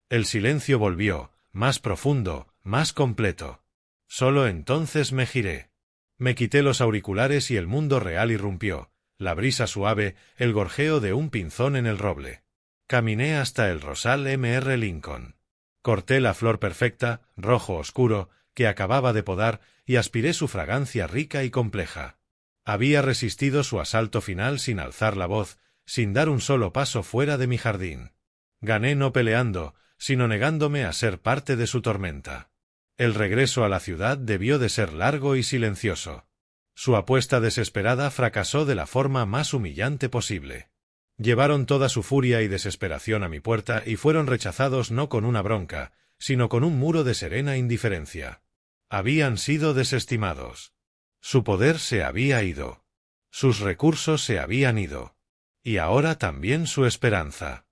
El silencio volvió, más profundo, más completo. Solo entonces me giré. Me quité los auriculares y el mundo real irrumpió, la brisa suave, el gorjeo de un pinzón en el roble. Caminé hasta el rosal Mr. Lincoln. Corté la flor perfecta, rojo oscuro, que acababa de podar, y aspiré su fragancia rica y compleja. Había resistido su asalto final sin alzar la voz, sin dar un solo paso fuera de mi jardín. Gané no peleando, sino negándome a ser parte de su tormenta. El regreso a la ciudad debió de ser largo y silencioso. Su apuesta desesperada fracasó de la forma más humillante posible. Llevaron toda su furia y desesperación a mi puerta y fueron rechazados no con una bronca, sino con un muro de serena indiferencia. Habían sido desestimados. Su poder se había ido. Sus recursos se habían ido. Y ahora también su esperanza.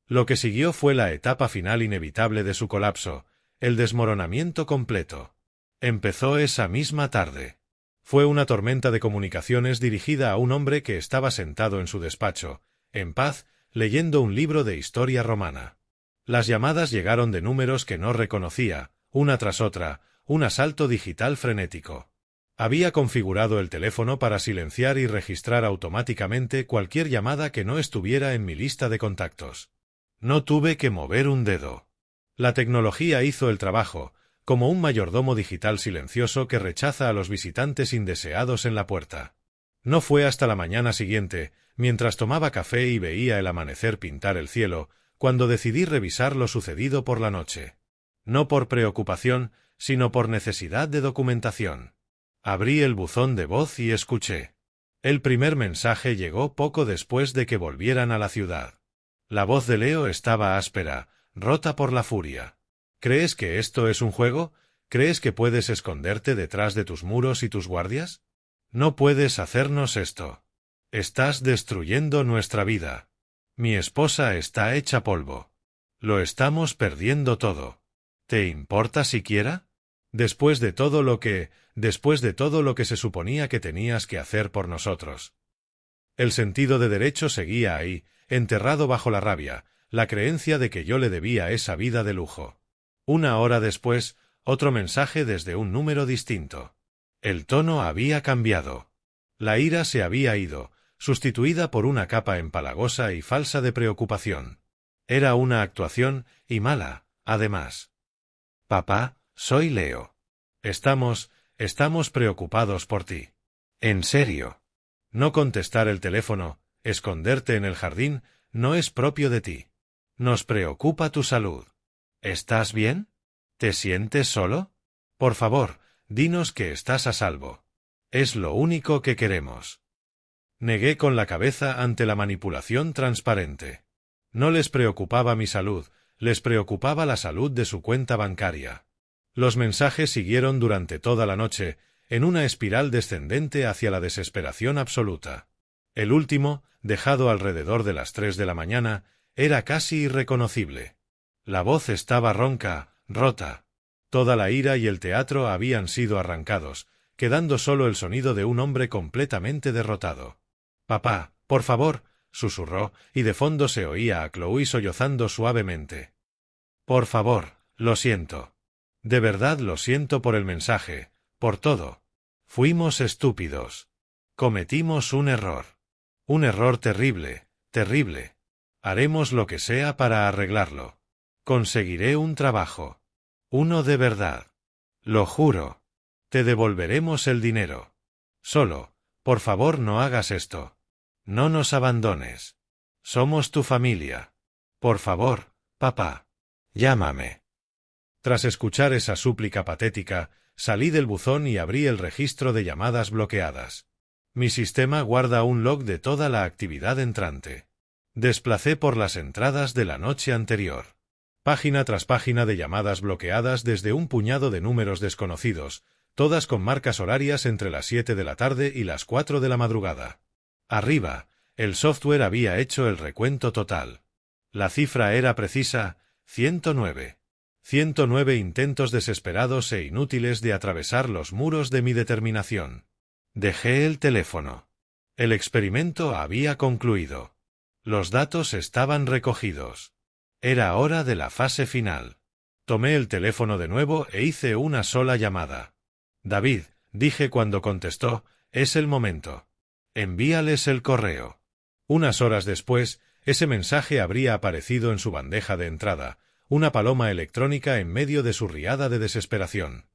Lo que siguió fue la etapa final inevitable de su colapso, el desmoronamiento completo. Empezó esa misma tarde. Fue una tormenta de comunicaciones dirigida a un hombre que estaba sentado en su despacho, en paz, leyendo un libro de historia romana. Las llamadas llegaron de números que no reconocía, una tras otra, un asalto digital frenético. Había configurado el teléfono para silenciar y registrar automáticamente cualquier llamada que no estuviera en mi lista de contactos. No tuve que mover un dedo. La tecnología hizo el trabajo, como un mayordomo digital silencioso que rechaza a los visitantes indeseados en la puerta. No fue hasta la mañana siguiente, mientras tomaba café y veía el amanecer pintar el cielo, cuando decidí revisar lo sucedido por la noche. No por preocupación, sino por necesidad de documentación. Abrí el buzón de voz y escuché. El primer mensaje llegó poco después de que volvieran a la ciudad. La voz de Leo estaba áspera, rota por la furia. ¿Crees que esto es un juego? ¿Crees que puedes esconderte detrás de tus muros y tus guardias? No puedes hacernos esto. Estás destruyendo nuestra vida. Mi esposa está hecha polvo. Lo estamos perdiendo todo. ¿Te importa siquiera? Después de todo lo que se suponía que tenías que hacer por nosotros. El sentido de derecho seguía ahí, enterrado bajo la rabia, la creencia de que yo le debía esa vida de lujo. Una hora después, otro mensaje desde un número distinto. El tono había cambiado. La ira se había ido, sustituida por una capa empalagosa y falsa de preocupación. Era una actuación, y mala, además. Papá, soy Leo. Estamos preocupados por ti. En serio. No contestar el teléfono, esconderte en el jardín, no es propio de ti. Nos preocupa tu salud. ¿Estás bien? ¿Te sientes solo? Por favor, dinos que estás a salvo. Es lo único que queremos. Negué con la cabeza ante la manipulación transparente. No les preocupaba mi salud, les preocupaba la salud de su cuenta bancaria. Los mensajes siguieron durante toda la noche, en una espiral descendente hacia la desesperación absoluta. El último, dejado alrededor de las 3 de la mañana, era casi irreconocible. La voz estaba ronca, rota. Toda la ira y el teatro habían sido arrancados, quedando solo el sonido de un hombre completamente derrotado. «Papá, por favor», susurró, y de fondo se oía a Chloe sollozando suavemente. «Por favor, lo siento. De verdad lo siento por el mensaje, por todo. Fuimos estúpidos. Cometimos un error. Un error terrible, terrible. Haremos lo que sea para arreglarlo. Conseguiré un trabajo. Uno de verdad. Lo juro. Te devolveremos el dinero. Solo, por favor, no hagas esto. No nos abandones. Somos tu familia. Por favor, papá. Llámame». Tras escuchar esa súplica patética, salí del buzón y abrí el registro de llamadas bloqueadas. Mi sistema guarda un log de toda la actividad entrante. Desplacé por las entradas de la noche anterior. Página tras página de llamadas bloqueadas desde un puñado de números desconocidos, todas con marcas horarias entre las 7 de la tarde y las 4 de la madrugada. Arriba, el software había hecho el recuento total. La cifra era precisa: 109. 109 intentos desesperados e inútiles de atravesar los muros de mi determinación. Dejé el teléfono. El experimento había concluido. Los datos estaban recogidos. Era hora de la fase final. Tomé el teléfono de nuevo e hice una sola llamada. «David», dije cuando contestó, «es el momento. Envíales el correo». Unas horas después, ese mensaje habría aparecido en su bandeja de entrada, una paloma electrónica en medio de su riada de desesperación.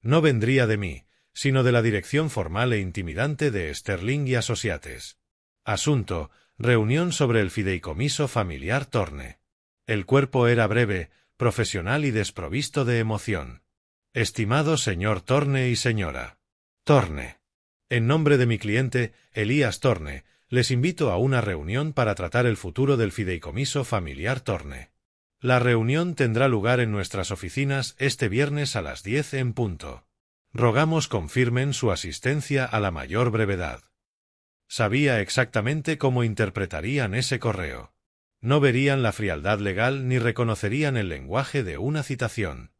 No vendría de mí, sino de la dirección formal e intimidante de Sterling y Associates. Asunto: reunión sobre el fideicomiso familiar Thorne. El cuerpo era breve, profesional y desprovisto de emoción. «Estimado señor Thorne y señora Thorne. En nombre de mi cliente, Elías Thorne, Les invito a una reunión para tratar el futuro del fideicomiso familiar Thorne. La reunión tendrá lugar en nuestras oficinas este viernes a las 10 en punto. Rogamos confirmen su asistencia a la mayor brevedad. Sabía exactamente cómo interpretarían ese correo. No verían la frialdad legal ni reconocerían el lenguaje de una citación.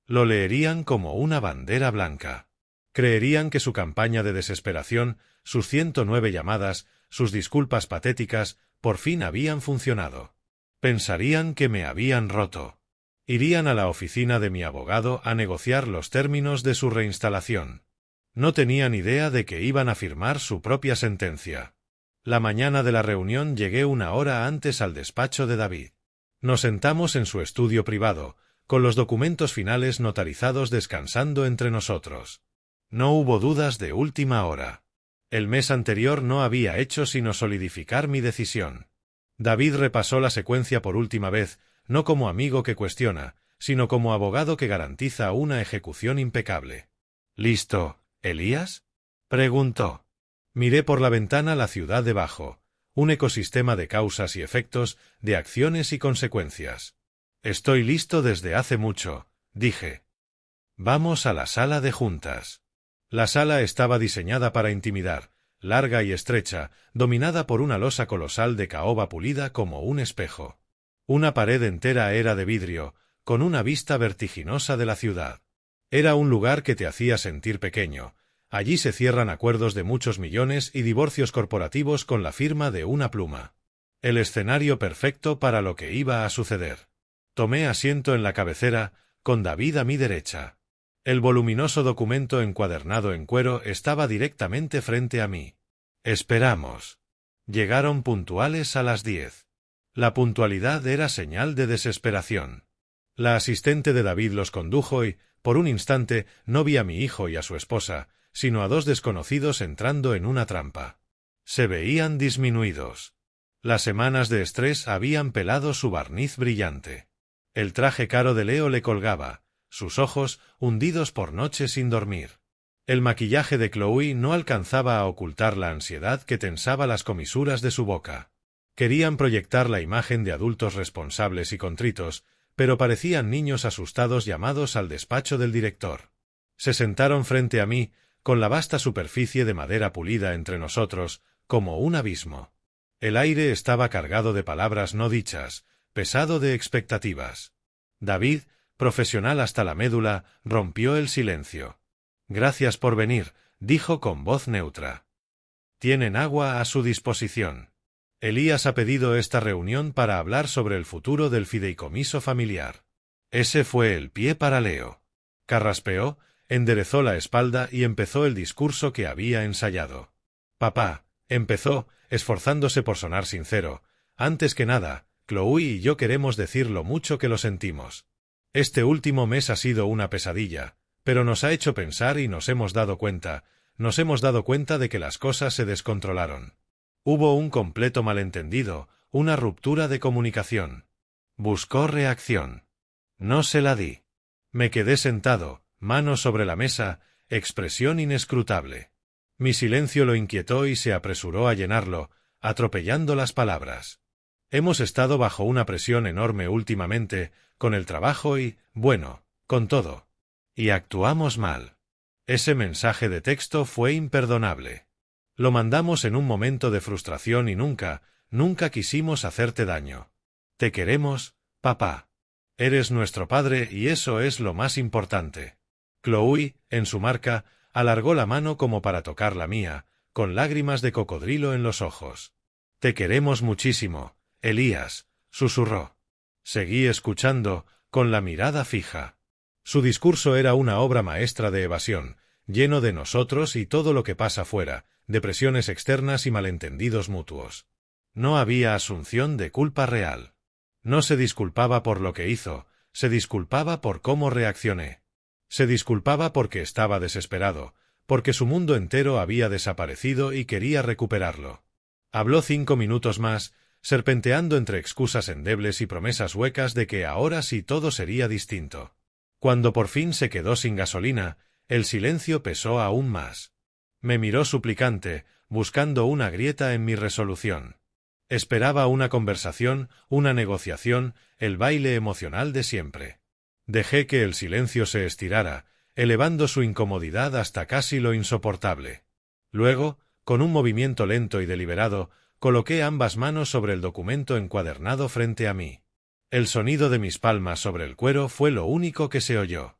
Lo leerían como una bandera blanca. Creerían que su campaña de desesperación, sus 109 llamadas, sus disculpas patéticas, por fin habían funcionado. Pensarían que me habían roto. Irían a la oficina de mi abogado a negociar los términos de su reinstalación. No tenían idea de que iban a firmar su propia sentencia. La mañana de la reunión llegué una hora antes al despacho de David. Nos sentamos en su estudio privado, con los documentos finales notarizados descansando entre nosotros. No hubo dudas de última hora. El mes anterior no había hecho sino solidificar mi decisión. David repasó la secuencia por última vez, no como amigo que cuestiona, sino como abogado que garantiza una ejecución impecable. —¿Listo, Elías? —preguntó. Miré por la ventana la ciudad debajo, un ecosistema de causas y efectos, de acciones y consecuencias. —Estoy listo desde hace mucho —dije. —Vamos a la sala de juntas. La sala estaba diseñada para intimidar, larga y estrecha, dominada por una losa colosal de caoba pulida como un espejo. Una pared entera era de vidrio, con una vista vertiginosa de la ciudad. Era un lugar que te hacía sentir pequeño. Allí se cierran acuerdos de muchos millones y divorcios corporativos con la firma de una pluma. El escenario perfecto para lo que iba a suceder. Tomé asiento en la cabecera, con David a mi derecha. El voluminoso documento encuadernado en cuero estaba directamente frente a mí. Esperamos. Llegaron puntuales a las 10. La puntualidad era señal de desesperación. La asistente de David los condujo y, por un instante, no vi a mi hijo y a su esposa, sino a dos desconocidos entrando en una trampa. Se veían disminuidos. Las semanas de estrés habían pelado su barniz brillante. El traje caro de Leo le colgaba, sus ojos hundidos por noches sin dormir. El maquillaje de Chloe no alcanzaba a ocultar la ansiedad que tensaba las comisuras de su boca. Querían proyectar la imagen de adultos responsables y contritos, pero parecían niños asustados llamados al despacho del director. Se sentaron frente a mí, con la vasta superficie de madera pulida entre nosotros, como un abismo. El aire estaba cargado de palabras no dichas, pesado de expectativas. David, profesional hasta la médula, rompió el silencio. —Gracias por venir —dijo con voz neutra. —Tienen agua a su disposición. Elías ha pedido esta reunión para hablar sobre el futuro del fideicomiso familiar. Ese fue el pie para Leo. Carraspeó, enderezó la espalda y empezó el discurso que había ensayado. —Papá —empezó, esforzándose por sonar sincero—, antes que nada, Chloe y yo queremos decir lo mucho que lo sentimos. Este último mes ha sido una pesadilla, pero nos ha hecho pensar y nos hemos dado cuenta de que las cosas se descontrolaron. Hubo un completo malentendido, una ruptura de comunicación. Buscó reacción. No se la di. Me quedé sentado, manos sobre la mesa, expresión inescrutable. Mi silencio lo inquietó y se apresuró a llenarlo, atropellando las palabras. Hemos estado bajo una presión enorme últimamente, con el trabajo y, bueno, con todo. Y actuamos mal. Ese mensaje de texto fue imperdonable. Lo mandamos en un momento de frustración y nunca quisimos hacerte daño. Te queremos, papá. Eres nuestro padre y eso es lo más importante. Chloe, en su marca, alargó la mano como para tocar la mía, con lágrimas de cocodrilo en los ojos. Te queremos muchísimo, Elías, susurró. Seguí escuchando, con la mirada fija. Su discurso era una obra maestra de evasión, lleno de nosotros y todo lo que pasa fuera, de presiones externas y malentendidos mutuos. No había asunción de culpa real. No se disculpaba por lo que hizo, se disculpaba por cómo reaccioné. Se disculpaba porque estaba desesperado, porque su mundo entero había desaparecido y quería recuperarlo. Habló 5 minutos más, serpenteando entre excusas endebles y promesas huecas de que ahora sí todo sería distinto. Cuando por fin se quedó sin gasolina, el silencio pesó aún más. Me miró suplicante, buscando una grieta en mi resolución. Esperaba una conversación, una negociación, el baile emocional de siempre. Dejé que el silencio se estirara, elevando su incomodidad hasta casi lo insoportable. Luego, con un movimiento lento y deliberado, coloqué ambas manos sobre el documento encuadernado frente a mí. El sonido de mis palmas sobre el cuero fue lo único que se oyó.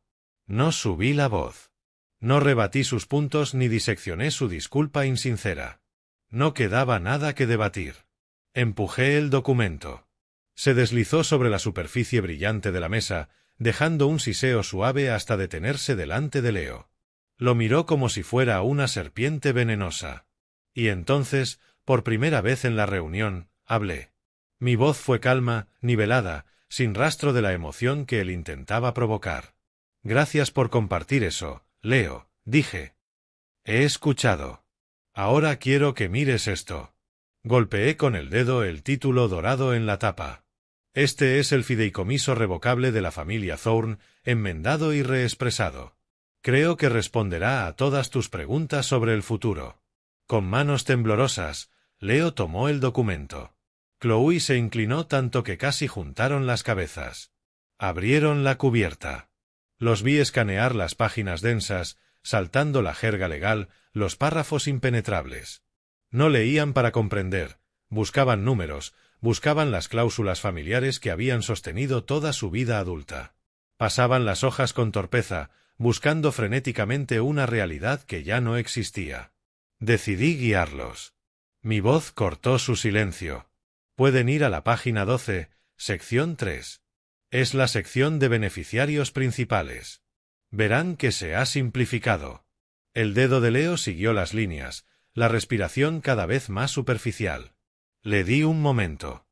No subí la voz. No rebatí sus puntos ni diseccioné su disculpa insincera. No quedaba nada que debatir. Empujé el documento. Se deslizó sobre la superficie brillante de la mesa, dejando un siseo suave hasta detenerse delante de Leo. Lo miró como si fuera una serpiente venenosa. Y entonces, por primera vez en la reunión, hablé. Mi voz fue calma, nivelada, sin rastro de la emoción que él intentaba provocar. Gracias por compartir eso, Leo, dije. He escuchado. Ahora quiero que mires esto. Golpeé con el dedo el título dorado en la tapa. Este es el fideicomiso revocable de la familia Thorne, enmendado y reexpresado. Creo que responderá a todas tus preguntas sobre el futuro. Con manos temblorosas, Leo tomó el documento. Chloe se inclinó tanto que casi juntaron las cabezas. Abrieron la cubierta. Los vi escanear las páginas densas, saltando la jerga legal, los párrafos impenetrables. No leían para comprender, buscaban números, buscaban las cláusulas familiares que habían sostenido toda su vida adulta. Pasaban las hojas con torpeza, buscando frenéticamente una realidad que ya no existía. Decidí guiarlos. Mi voz cortó su silencio. Pueden ir a la página 12, sección 3. Es la sección de beneficiarios principales. Verán que se ha simplificado. El dedo de Leo siguió las líneas, la respiración cada vez más superficial. Le di un momento.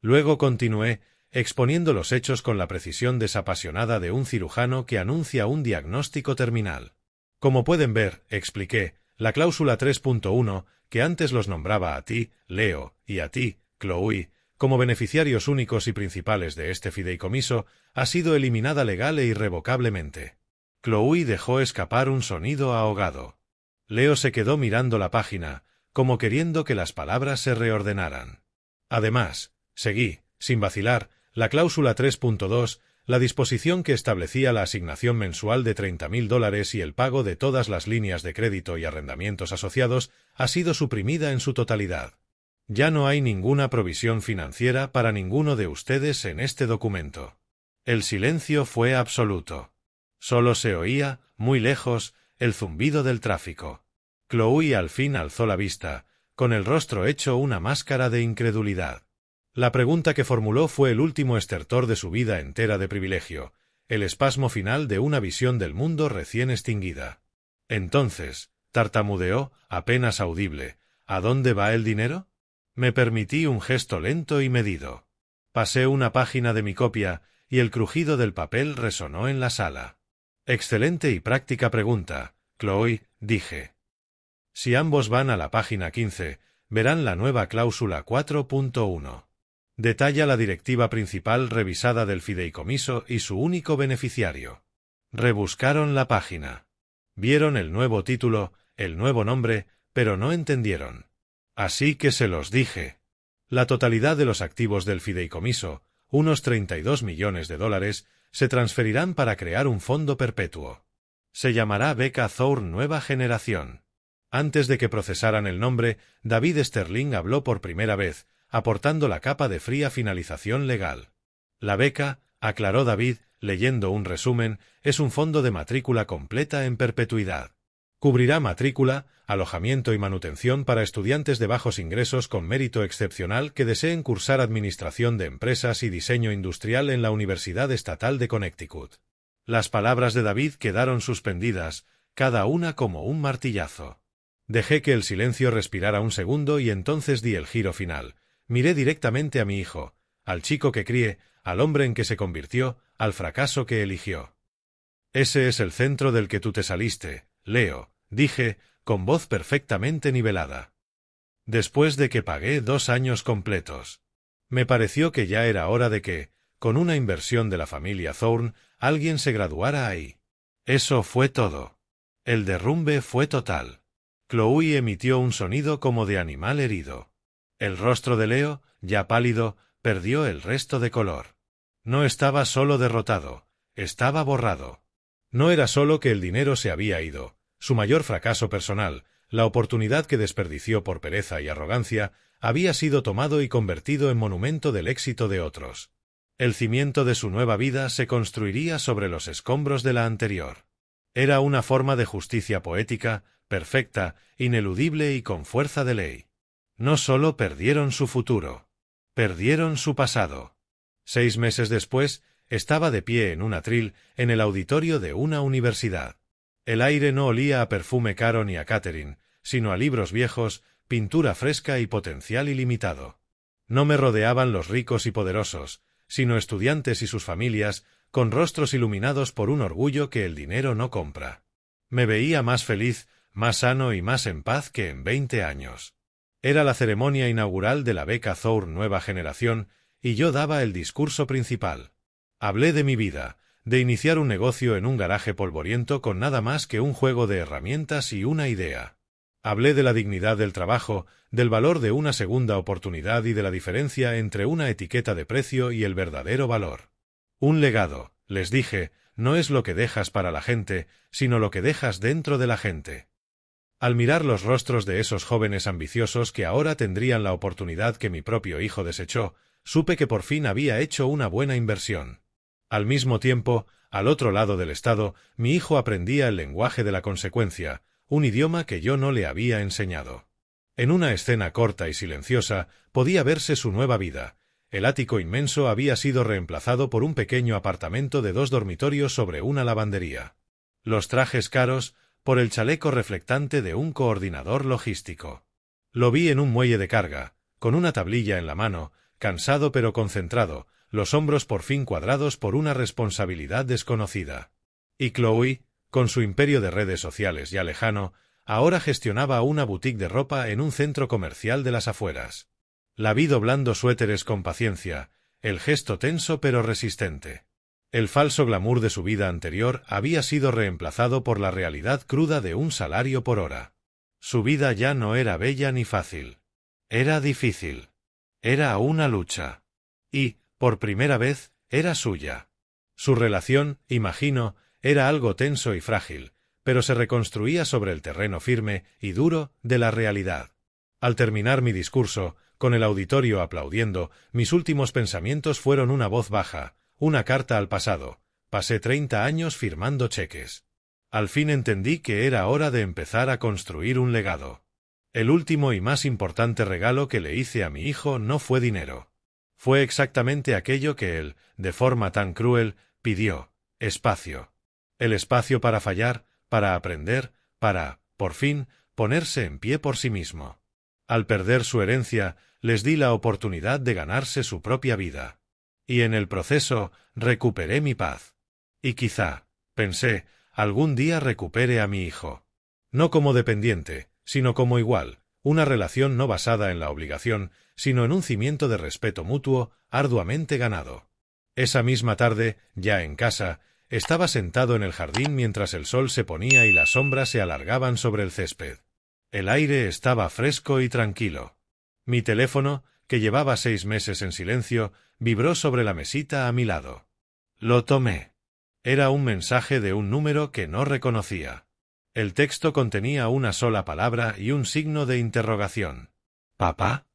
Luego continué, exponiendo los hechos con la precisión desapasionada de un cirujano que anuncia un diagnóstico terminal. Como pueden ver, expliqué, la cláusula 3.1, que antes los nombraba a ti, Leo, y a ti, Chloe, como beneficiarios únicos y principales de este fideicomiso, ha sido eliminada legal e irrevocablemente. Chloe dejó escapar un sonido ahogado. Leo se quedó mirando la página, como queriendo que las palabras se reordenaran. Además, seguí, sin vacilar, la cláusula 3.2, la disposición que establecía la asignación mensual de $30.000 y el pago de todas las líneas de crédito y arrendamientos asociados, ha sido suprimida en su totalidad. Ya no hay ninguna provisión financiera para ninguno de ustedes en este documento. El silencio fue absoluto. Solo se oía, muy lejos, el zumbido del tráfico. Chloe al fin alzó la vista, con el rostro hecho una máscara de incredulidad. La pregunta que formuló fue el último estertor de su vida entera de privilegio, el espasmo final de una visión del mundo recién extinguida. Entonces, tartamudeó, apenas audible, ¿a dónde va el dinero? Me permití un gesto lento y medido. Pasé una página de mi copia, y el crujido del papel resonó en la sala. Excelente y práctica pregunta, Chloe, dije. Si ambos van a la página 15, verán la nueva cláusula 4.1. Detalla la directiva principal revisada del fideicomiso y su único beneficiario. Rebuscaron la página. Vieron el nuevo título, el nuevo nombre, pero no entendieron. Así que se los dije. La totalidad de los activos del fideicomiso, unos $32 millones, se transferirán para crear un fondo perpetuo. Se llamará Beca Thorne Nueva Generación. Antes de que procesaran el nombre, David Sterling habló por primera vez, aportando la capa de fría finalización legal. La beca, aclaró David, leyendo un resumen, es un fondo de matrícula completa en perpetuidad. Cubrirá matrícula, alojamiento y manutención para estudiantes de bajos ingresos con mérito excepcional que deseen cursar Administración de Empresas y Diseño Industrial en la Universidad Estatal de Connecticut. Las palabras de David quedaron suspendidas, cada una como un martillazo. Dejé que el silencio respirara un segundo y entonces di el giro final. Miré directamente a mi hijo, al chico que crié, al hombre en que se convirtió, al fracaso que eligió. Ese es el centro del que tú te saliste, Leo, dije, con voz perfectamente nivelada. Después de que pagué 2 años completos. Me pareció que ya era hora de que, con una inversión de la familia Thorne, alguien se graduara ahí. Eso fue todo. El derrumbe fue total. Chloe emitió un sonido como de animal herido. El rostro de Leo, ya pálido, perdió el resto de color. No estaba solo derrotado, estaba borrado. No era solo que el dinero se había ido, su mayor fracaso personal, la oportunidad que desperdició por pereza y arrogancia, había sido tomado y convertido en monumento del éxito de otros. El cimiento de su nueva vida se construiría sobre los escombros de la anterior. Era una forma de justicia poética, perfecta, ineludible y con fuerza de ley. No solo perdieron su futuro, perdieron su pasado. 6 meses después, estaba de pie en un atril, en el auditorio de una universidad. El aire no olía a perfume caro ni a catering, sino a libros viejos, pintura fresca y potencial ilimitado. No me rodeaban los ricos y poderosos, sino estudiantes y sus familias, con rostros iluminados por un orgullo que el dinero no compra. Me veía más feliz, más sano y más en paz que en 20 años. Era la ceremonia inaugural de la beca Thor Nueva Generación, y yo daba el discurso principal. Hablé de mi vida, de iniciar un negocio en un garaje polvoriento con nada más que un juego de herramientas y una idea. Hablé de la dignidad del trabajo, del valor de una segunda oportunidad y de la diferencia entre una etiqueta de precio y el verdadero valor. Un legado, les dije, no es lo que dejas para la gente, sino lo que dejas dentro de la gente. Al mirar los rostros de esos jóvenes ambiciosos que ahora tendrían la oportunidad que mi propio hijo desechó, supe que por fin había hecho una buena inversión. Al mismo tiempo, al otro lado del estado, mi hijo aprendía el lenguaje de la consecuencia, un idioma que yo no le había enseñado. En una escena corta y silenciosa podía verse su nueva vida. El ático inmenso había sido reemplazado por un pequeño apartamento de 2 dormitorios sobre una lavandería. Los trajes caros, por el chaleco reflectante de un coordinador logístico. Lo vi en un muelle de carga, con una tablilla en la mano, cansado pero concentrado, los hombros por fin cuadrados por una responsabilidad desconocida. Y Chloe, con su imperio de redes sociales ya lejano, ahora gestionaba una boutique de ropa en un centro comercial de las afueras. La vi doblando suéteres con paciencia, el gesto tenso pero resistente. El falso glamour de su vida anterior había sido reemplazado por la realidad cruda de un salario por hora. Su vida ya no era bella ni fácil. Era difícil. Era una lucha. Y, por primera vez, era suya. Su relación, imagino, era algo tenso y frágil, pero se reconstruía sobre el terreno firme y duro de la realidad. Al terminar mi discurso, con el auditorio aplaudiendo, mis últimos pensamientos fueron una voz baja, una carta al pasado. Pasé 30 años firmando cheques. Al fin entendí que era hora de empezar a construir un legado. El último y más importante regalo que le hice a mi hijo no fue dinero. Fue exactamente aquello que él, de forma tan cruel, pidió: espacio. El espacio para fallar, para aprender, para, por fin, ponerse en pie por sí mismo. Al perder su herencia, les di la oportunidad de ganarse su propia vida. Y en el proceso, recuperé mi paz. Y quizá, pensé, algún día recupere a mi hijo. No como dependiente, sino como igual, una relación no basada en la obligación, sino en un cimiento de respeto mutuo, arduamente ganado. Esa misma tarde, ya en casa, estaba sentado en el jardín mientras el sol se ponía y las sombras se alargaban sobre el césped. El aire estaba fresco y tranquilo. Mi teléfono, que llevaba 6 meses en silencio, vibró sobre la mesita a mi lado. Lo tomé. Era un mensaje de un número que no reconocía. El texto contenía una sola palabra y un signo de interrogación. ¿Papá?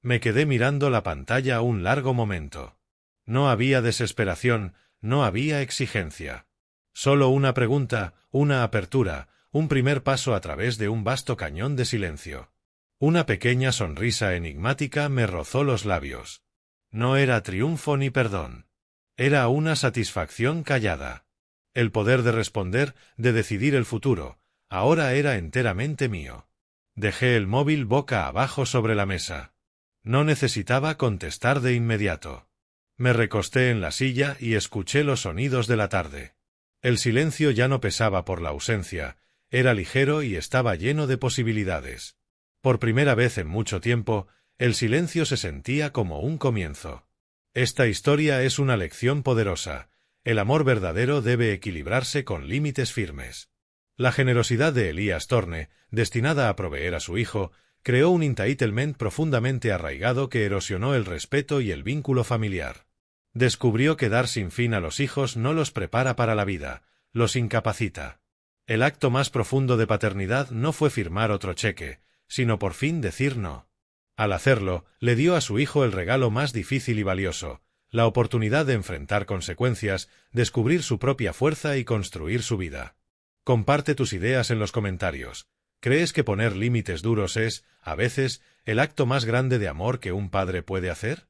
Me quedé mirando la pantalla un largo momento. No había desesperación, no había exigencia. Solo una pregunta, una apertura, un primer paso a través de un vasto cañón de silencio. Una pequeña sonrisa enigmática me rozó los labios. No era triunfo ni perdón. Era una satisfacción callada. El poder de responder, de decidir el futuro, ahora era enteramente mío. Dejé el móvil boca abajo sobre la mesa. No necesitaba contestar de inmediato. Me recosté en la silla y escuché los sonidos de la tarde. El silencio ya no pesaba por la ausencia, era ligero y estaba lleno de posibilidades. Por primera vez en mucho tiempo, el silencio se sentía como un comienzo. Esta historia es una lección poderosa. El amor verdadero debe equilibrarse con límites firmes. La generosidad de Elías Thorne, destinada a proveer a su hijo, creó un entitlement profundamente arraigado que erosionó el respeto y el vínculo familiar. Descubrió que dar sin fin a los hijos no los prepara para la vida, los incapacita. El acto más profundo de paternidad no fue firmar otro cheque, sino por fin decir no. Al hacerlo, le dio a su hijo el regalo más difícil y valioso, la oportunidad de enfrentar consecuencias, descubrir su propia fuerza y construir su vida. Comparte tus ideas en los comentarios. ¿Crees que poner límites duros es, a veces, el acto más grande de amor que un padre puede hacer?